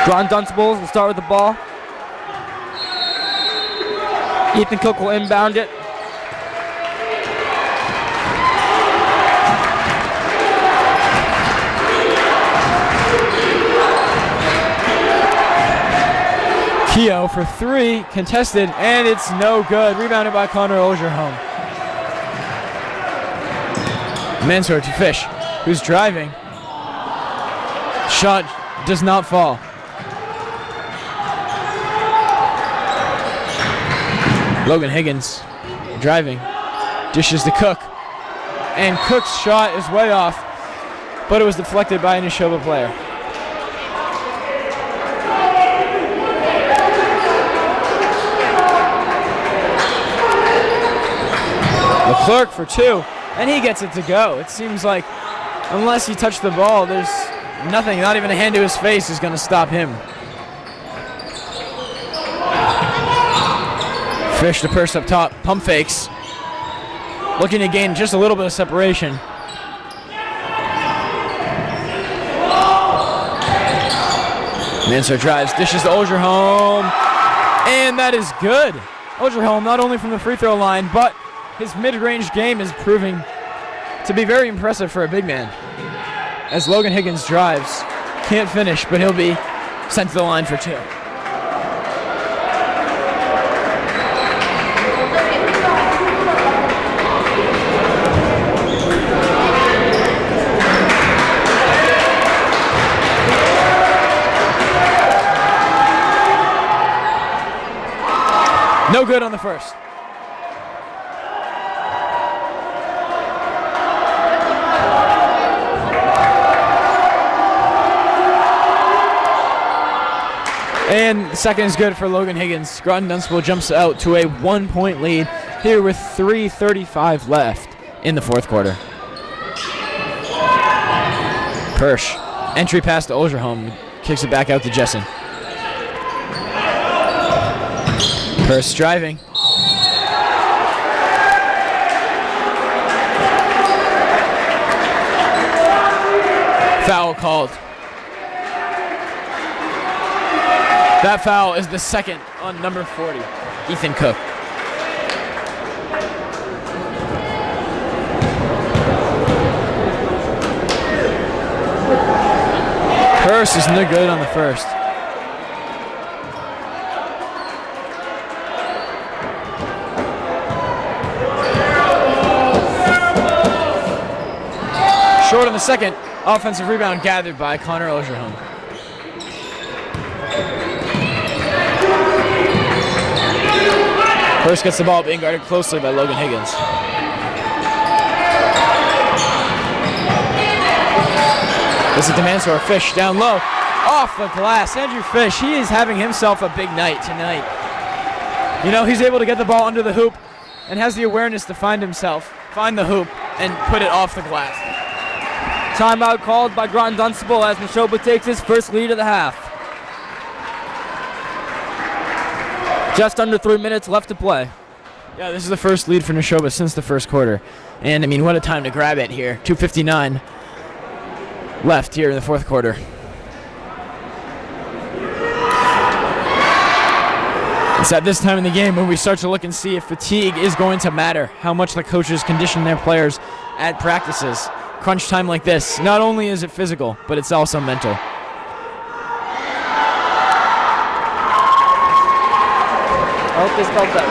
[SPEAKER 2] Groton Dunstable will start with the ball. Ethan Cook will inbound it.
[SPEAKER 1] Keogh for 3, contested, and it's no good. Rebounded by Connor Ogerholm. Mansour to Fish, who's driving. Shot does not fall. Logan Higgins driving, dishes to Cook, and Cook's shot is way off, but it was deflected by a Nashoba player. Leclerc for 2, and he gets it to go. It seems like unless you touch the ball, there's nothing, not even a hand to his face is going to stop him. Fish to Purse up top, pump fakes. Looking to gain just a little bit of separation. Mansour drives, dishes to Olgerholm, and that is good. Olgerholm not only from the free throw line, but his mid-range game is proving to be very impressive for a big man. As Logan Higgins drives, can't finish, but he'll be sent to the line for 2. No good on the first. And the second is good for Logan Higgins. Groton Dunstable jumps out to a 1-point lead here with 3:35 left in the fourth quarter. Kirsch, entry pass to Olgerholm, kicks it back out to Jessen. Kirsch driving. Foul called. That foul is the second on number 40, Ethan Cook. Purse is no good on the first. Short on the second. Offensive rebound gathered by Connor Olgerholm. First gets the ball being guarded closely by Logan Higgins. This is Mansour. Fish down low. Off the glass. Andrew Fish, he is having himself a big night tonight. You know, he's able to get the ball under the hoop and has the awareness to find the hoop, and put it off the glass.
[SPEAKER 2] Timeout called by Groton Dunstable as Nashoba takes his first lead of the half. Just under 3 minutes left to play.
[SPEAKER 1] Yeah, this is the first lead for Nashoba since the first quarter. And, I mean, what a time to grab it here. 2:59 left here in the fourth quarter. It's at this time in the game when we start to look and see if fatigue is going to matter, how much the coaches condition their players at practices. Crunch time like this, not only is it physical, but it's also mental.
[SPEAKER 2] I hope they spelled that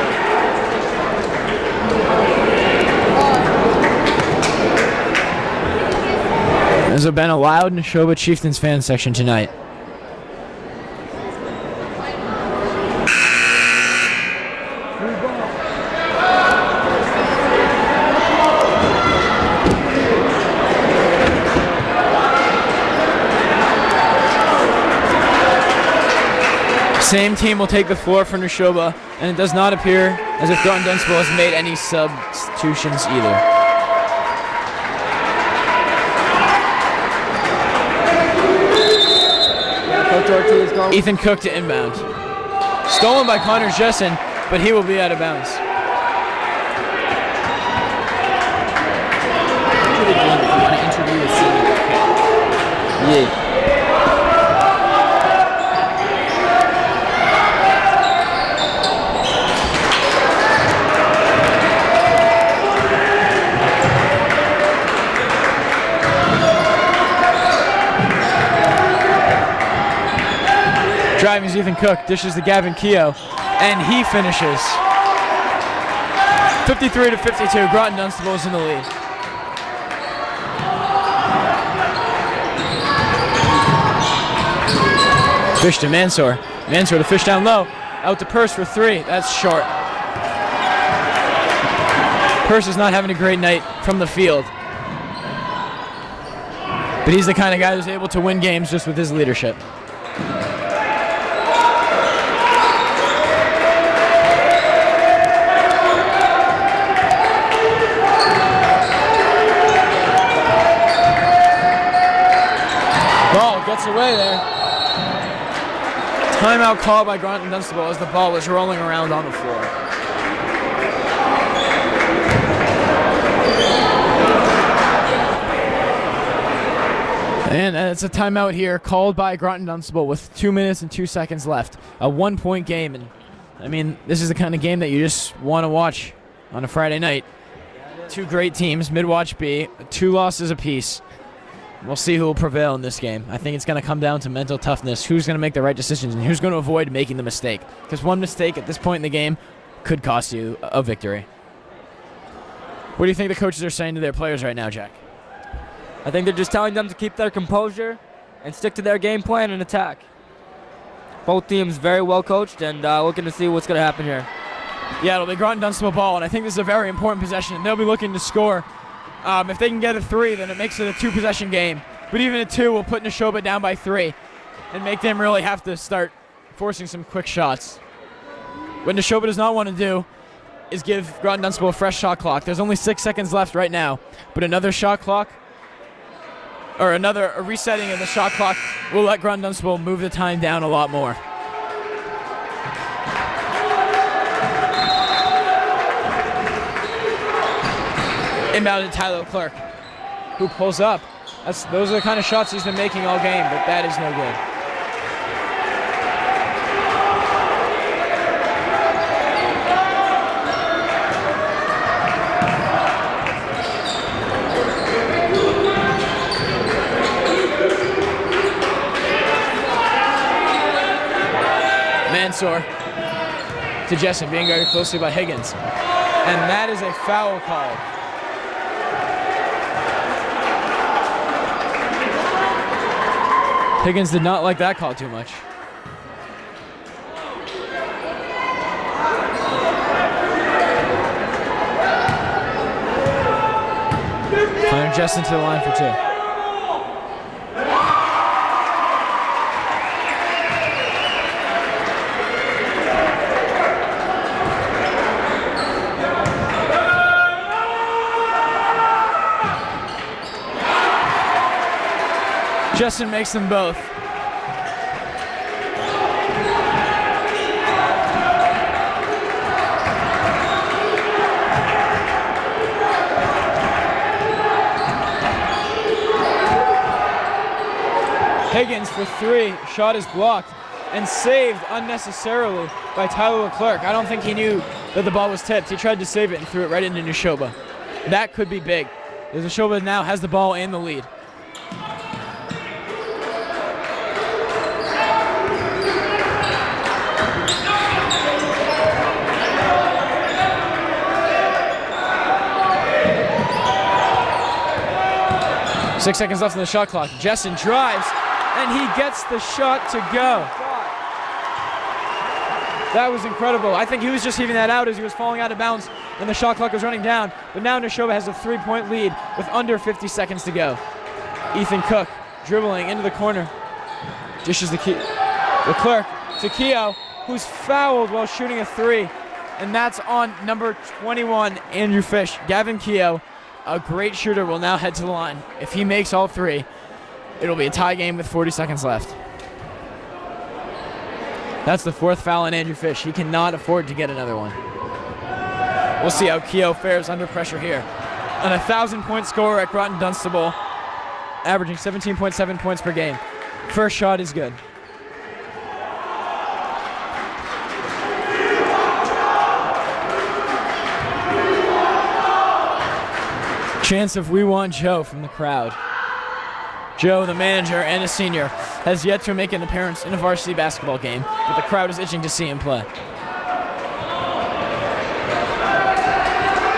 [SPEAKER 2] right.
[SPEAKER 1] There's been a loud Nashoba Chieftains fan section tonight. Same team will take the floor for Nashoba, and it does not appear as if Groton Dunstable has made any substitutions either. Ethan Cook to inbound. Stolen by Connor Jessen, but he will be out of bounds. Yeah. Driving is Ethan Cook, dishes to Gavin Keogh, and he finishes. 53-52, Groton Dunstable is in the lead. Fish to Mansour. Mansour to Fish down low. Out to Purse for 3. That's short. Purse is not having a great night from the field. But he's the kind of guy who's able to win games just with his leadership. Timeout called by Groton Dunstable as the ball was rolling around on the floor. And it's a timeout here called by Groton Dunstable with 2 minutes and 2 seconds left. A 1-point game. And I mean, this is the kind of game that you just want to watch on a Friday night. Two great teams, Mid-Watch B, 2 losses apiece. We'll see who will prevail in this game. I think it's going to come down to mental toughness, who's going to make the right decisions, and who's going to avoid making the mistake. Because one mistake at this point in the game could cost you a victory. What do you think the coaches are saying to their players right now, Jack?
[SPEAKER 2] I think they're just telling them to keep their composure and stick to their game plan and attack. Both teams very well coached, and looking to see what's going to happen here.
[SPEAKER 1] Yeah, it'll be Groton Dunstable ball, and I think this is a very important possession, and they'll be looking to score. If they can get a 3, then it makes it a 2-possession game. But even a 2 will put Nashoba down by 3 and make them really have to start forcing some quick shots. What Nashoba does not want to do is give Groton Dunstable a fresh shot clock. There's only 6 seconds left right now, but another shot clock or a resetting of the shot clock will let Groton Dunstable move the time down a lot more. Inbound to Theriault Clark, who pulls up. Those are the kind of shots he's been making all game, but that is no good. Mansour to Jessen, being guarded closely by Higgins. And that is a foul call. Higgins did not like that call too much. Connor Jessen to the line for 2. Jessen makes them both. Higgins for 3. Shot is blocked and saved unnecessarily by Theriault Clark. I don't think he knew that the ball was tipped. He tried to save it and threw it right into Nashoba. That could be big. Nashoba now has the ball and the lead. Six seconds left on the shot clock. Jessen drives, and he gets the shot to go. That was incredible. I think he was just heaving that out as he was falling out of bounds, and the shot clock was running down. But now Nashoba has a 3-point lead with under 50 seconds to go. Ethan Cook dribbling into the corner. Dishes the Clark to Keogh, who's fouled while shooting a 3. And that's on number 21, Andrew Fish. Gavin Keogh, a great shooter, will now head to the line. If he makes all 3, it'll be a tie game with 40 seconds left. That's the 4th foul on Andrew Fish. He cannot afford to get another one. We'll see how Keogh fares under pressure here. An 1,000-point scorer at Groton Dunstable, averaging 17.7 points per game. First shot is good. Chance of "We Want Joe" from the crowd. Joe, the manager and a senior, has yet to make an appearance in a varsity basketball game, but the crowd is itching to see him play.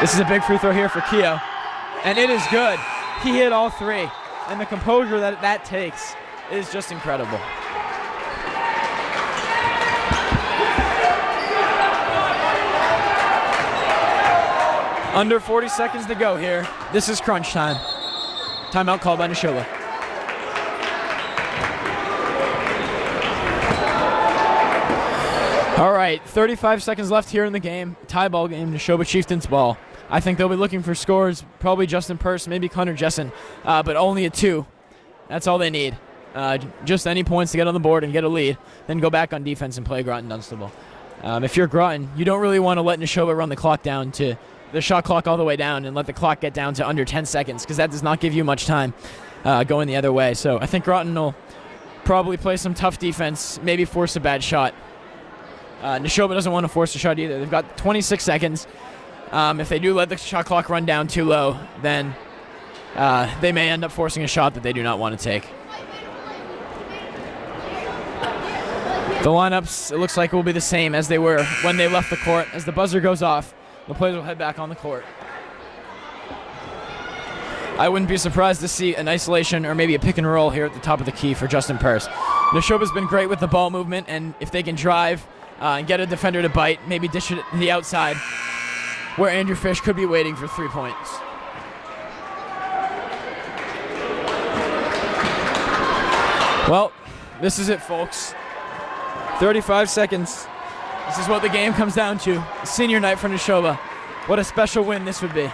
[SPEAKER 1] This is a big free throw here for Keogh, and it is good. He hit all 3, and the composure that takes is just incredible. Under 40 seconds to go here. This is crunch time. Timeout called by Nashoba. All right, 35 seconds left here in the game. Tie ball game, Nashoba Chieftains ball. I think they'll be looking for scores, probably Justin Purse, maybe Connor Jessen, but only a 2. That's all they need. just any points to get on the board and get a lead, then go back on defense and play Groton Dunstable. If you're Groton, you don't really want to let Nashoba run the clock down to the shot clock all the way down and let the clock get down to under 10 seconds because that does not give you much time going the other way. So I think Groton will probably play some tough defense, maybe force a bad shot. Nashoba doesn't want to force a shot either. They've got 26 seconds. If they do let the shot clock run down too low, then they may end up forcing a shot that they do not want to take. The lineups, it looks like, will be the same as they were when they left the court. As the buzzer goes off, the players will head back on the court. I wouldn't be surprised to see an isolation or maybe a pick and roll here at the top of the key for Justin Purse. Nashoba's been great with the ball movement, and if they can drive and get a defender to bite, maybe dish it to the outside, where Andrew Fish could be waiting for 3 points. Well, this is it, folks. 35 seconds. This is what the game comes down to. Senior night for Nashoba. What a special win this would be.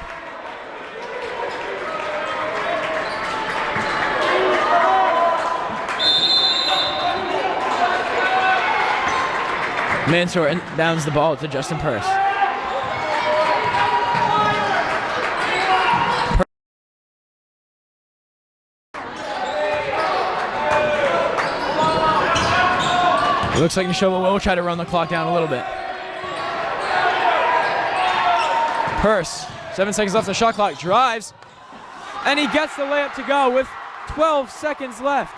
[SPEAKER 1] Mansour downs the ball to Justin Purse. It looks like Nashoba will try to run the clock down a little bit. Purse, 7 seconds left on the shot clock, drives, and he gets the layup to go with 12 seconds left.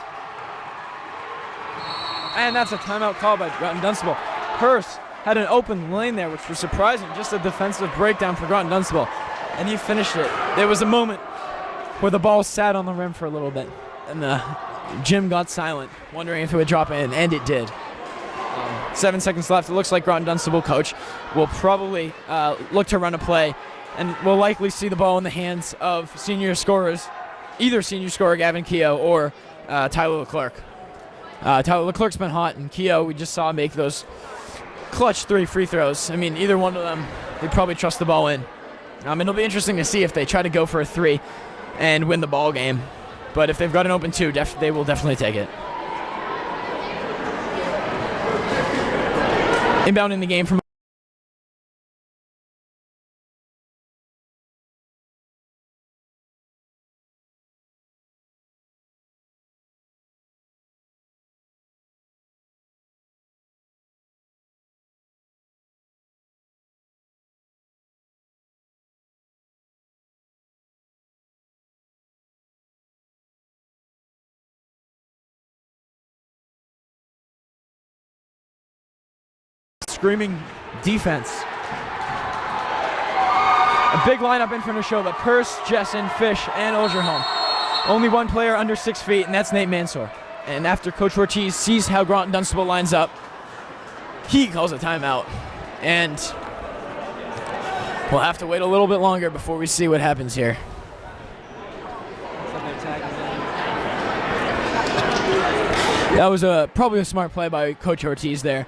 [SPEAKER 1] And that's a timeout call by Groton Dunstable. Purse had an open lane there, which was surprising, just a defensive breakdown for Groton Dunstable, and he finished it. There was a moment where the ball sat on the rim for a little bit, and the gym got silent, wondering if it would drop in, and it did. 7 seconds left. It looks like Groton Dunstable coach will probably look to run a play and will likely see the ball in the hands of senior scorers, either senior scorer Gavin Keogh or Tyler Leclerc. Tyler Leclerc's been hot, and Keogh we just saw make those clutch 3 free throws. I mean, either one of them, they probably trust the ball in. It'll be interesting to see if they try to go for a 3 and win the ball game. But if they've got an open 2, they will definitely take it. Inbounding the game from screaming defense. A big lineup in for Nashoba. Purse, Jessen, Fish, and Ogerholm. Only one player under 6 feet, and that's Nate Mansour. And after Coach Ortiz sees how Groton Dunstable lines up, he calls a timeout. And we'll have to wait a little bit longer before we see what happens here. That was probably a smart play by Coach Ortiz there.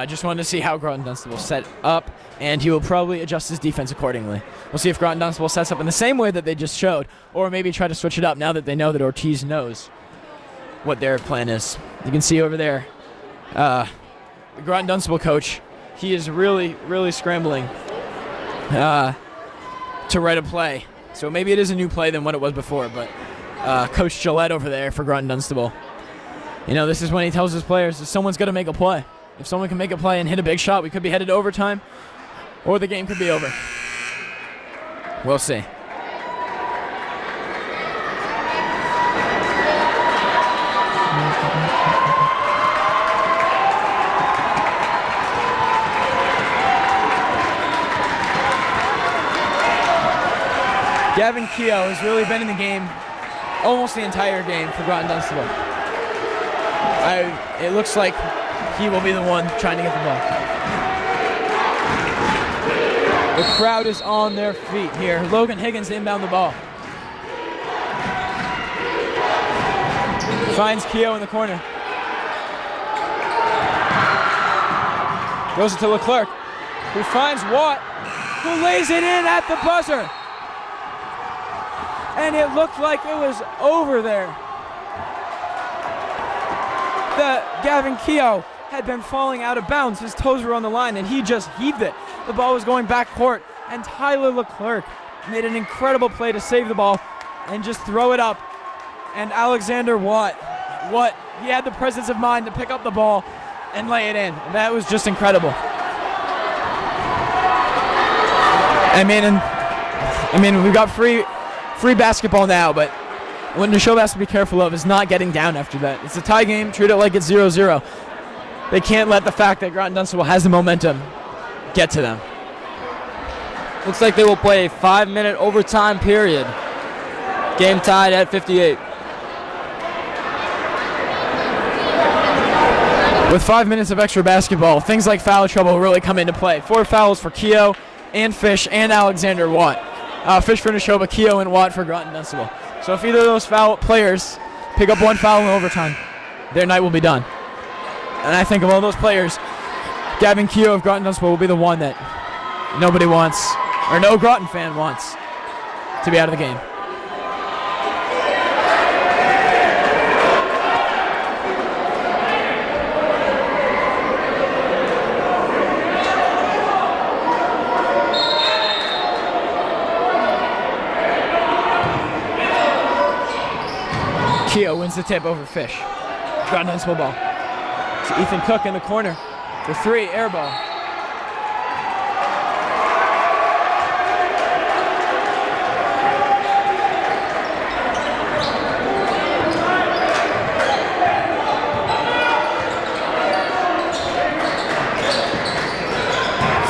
[SPEAKER 1] Just wanted to see how Groton Dunstable set up, and he will probably adjust his defense accordingly. We'll see if Groton Dunstable sets up in the same way that they just showed, or maybe try to switch it up now that they know that Ortiz knows what their plan is. You can see over there, the Groton Dunstable coach, he is really, really scrambling to write a play. So maybe it is a new play than what it was before, but Coach Gillette over there for Groton Dunstable, this is when he tells his players that someone's going to make a play. If someone can make a play and hit a big shot, we could be headed to overtime, or the game could be over. We'll see. Gavin Keogh has really been in the game almost the entire game for Groton Dunstable. It looks like he will be the one trying to get the ball. The crowd is on their feet here. Logan Higgins to inbound the ball. Finds Keogh in the corner. Goes it to Leclerc, who finds Watt, who lays it in at the buzzer. And it looked like it was over there. Gavin Keogh had been falling out of bounds. His toes were on the line, and he just heaved it. The ball was going back court, and Tyler Leclerc made an incredible play to save the ball and just throw it up. And Alexander Watt, he had the presence of mind to pick up the ball and lay it in. And that was just incredible. I mean, we've got free basketball now, but what Nashoba has to be careful of is not getting down after that. It's a tie game. Treat it like it's 0-0. They can't let the fact that Groton Dunstable has the momentum get to them.
[SPEAKER 2] Looks like they will play a 5-minute overtime period. Game tied at 58.
[SPEAKER 1] With 5 minutes of extra basketball, things like foul trouble really come into play. 4 fouls for Keogh and Fish and Alexander Watt. Fish for Nashoba, Keogh and Watt for Groton Dunstable. So if either of those foul players pick up 1 foul in overtime, their night will be done. And I think of all those players, Gavin Keogh of Groton Dunstable will be the one that nobody wants, or no Groton fan wants, to be out of the game. Keogh wins the tip over Fish. Groton Dunstable ball. To Ethan Cook in the corner. For 3, air ball.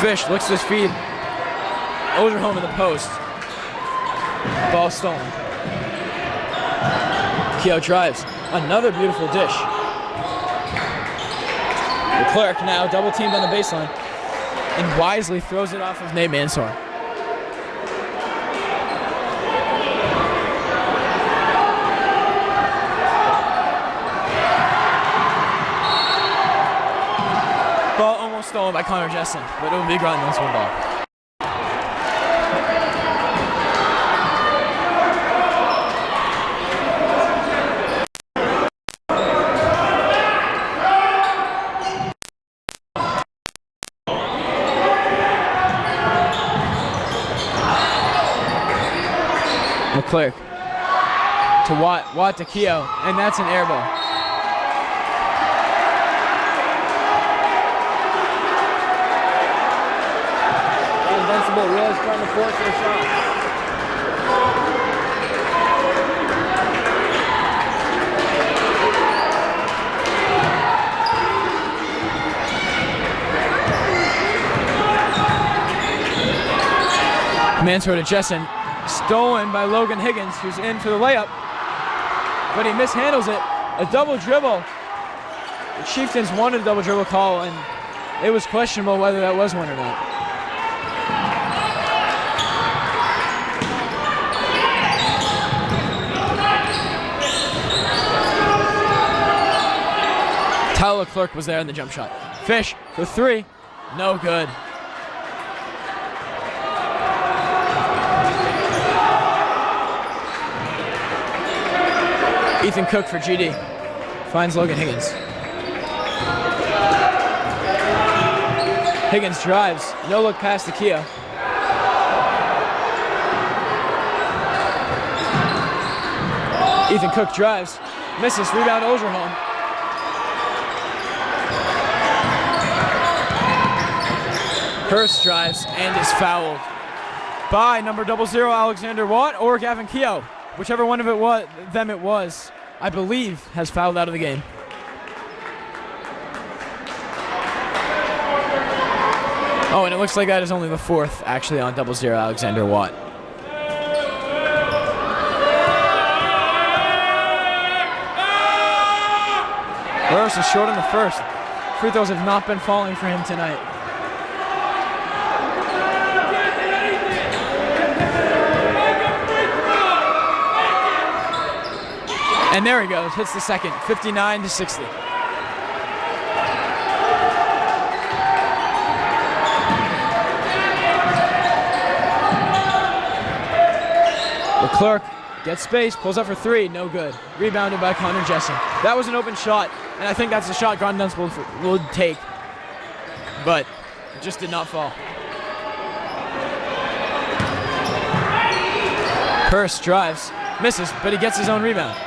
[SPEAKER 1] Fish looks to his feet. Ogerholm in the post. Ball stolen. Keogh drives. Another beautiful dish. Leclerc now double teamed on the baseline and wisely throws it off of Nate Mansour. Ball almost stolen by Connor Jessen, but it will be Groton Dunstable ball. Leclerc to Watt to Keogh, and that's an air ball.
[SPEAKER 2] Invincible really trying to force their shot.
[SPEAKER 1] Mansour to Jessen. Stolen by Logan Higgins, who's in for the layup, but he mishandles it. A double dribble. The Chieftains wanted a double dribble call, and it was questionable whether that was one or not. Tyler Leclerc was there in the jump shot. Fish for 3, no good. Ethan Cook for GD. Finds Logan Higgins. Higgins drives. No look pass to Keogh. Ethan Cook drives. Misses. Rebound Ogerholm. Hurst drives and is fouled by number 00 Alexander Watt or Gavin Keogh. Whichever one of it was, I believe, has fouled out of the game. Oh, and it looks like that is only the 4th, actually, on 00 Alexander Watt. Burris is short in the 1st. Free throws have not been falling for him tonight. And there he goes, hits the second, 59-60. Leclerc Gets space, pulls up for three, no good. Rebounded by Connor Jessen. That was an open shot, and I think that's the shot Gordon Dunstable would take, but it just did not fall. Purse drives, misses, but he gets his own rebound.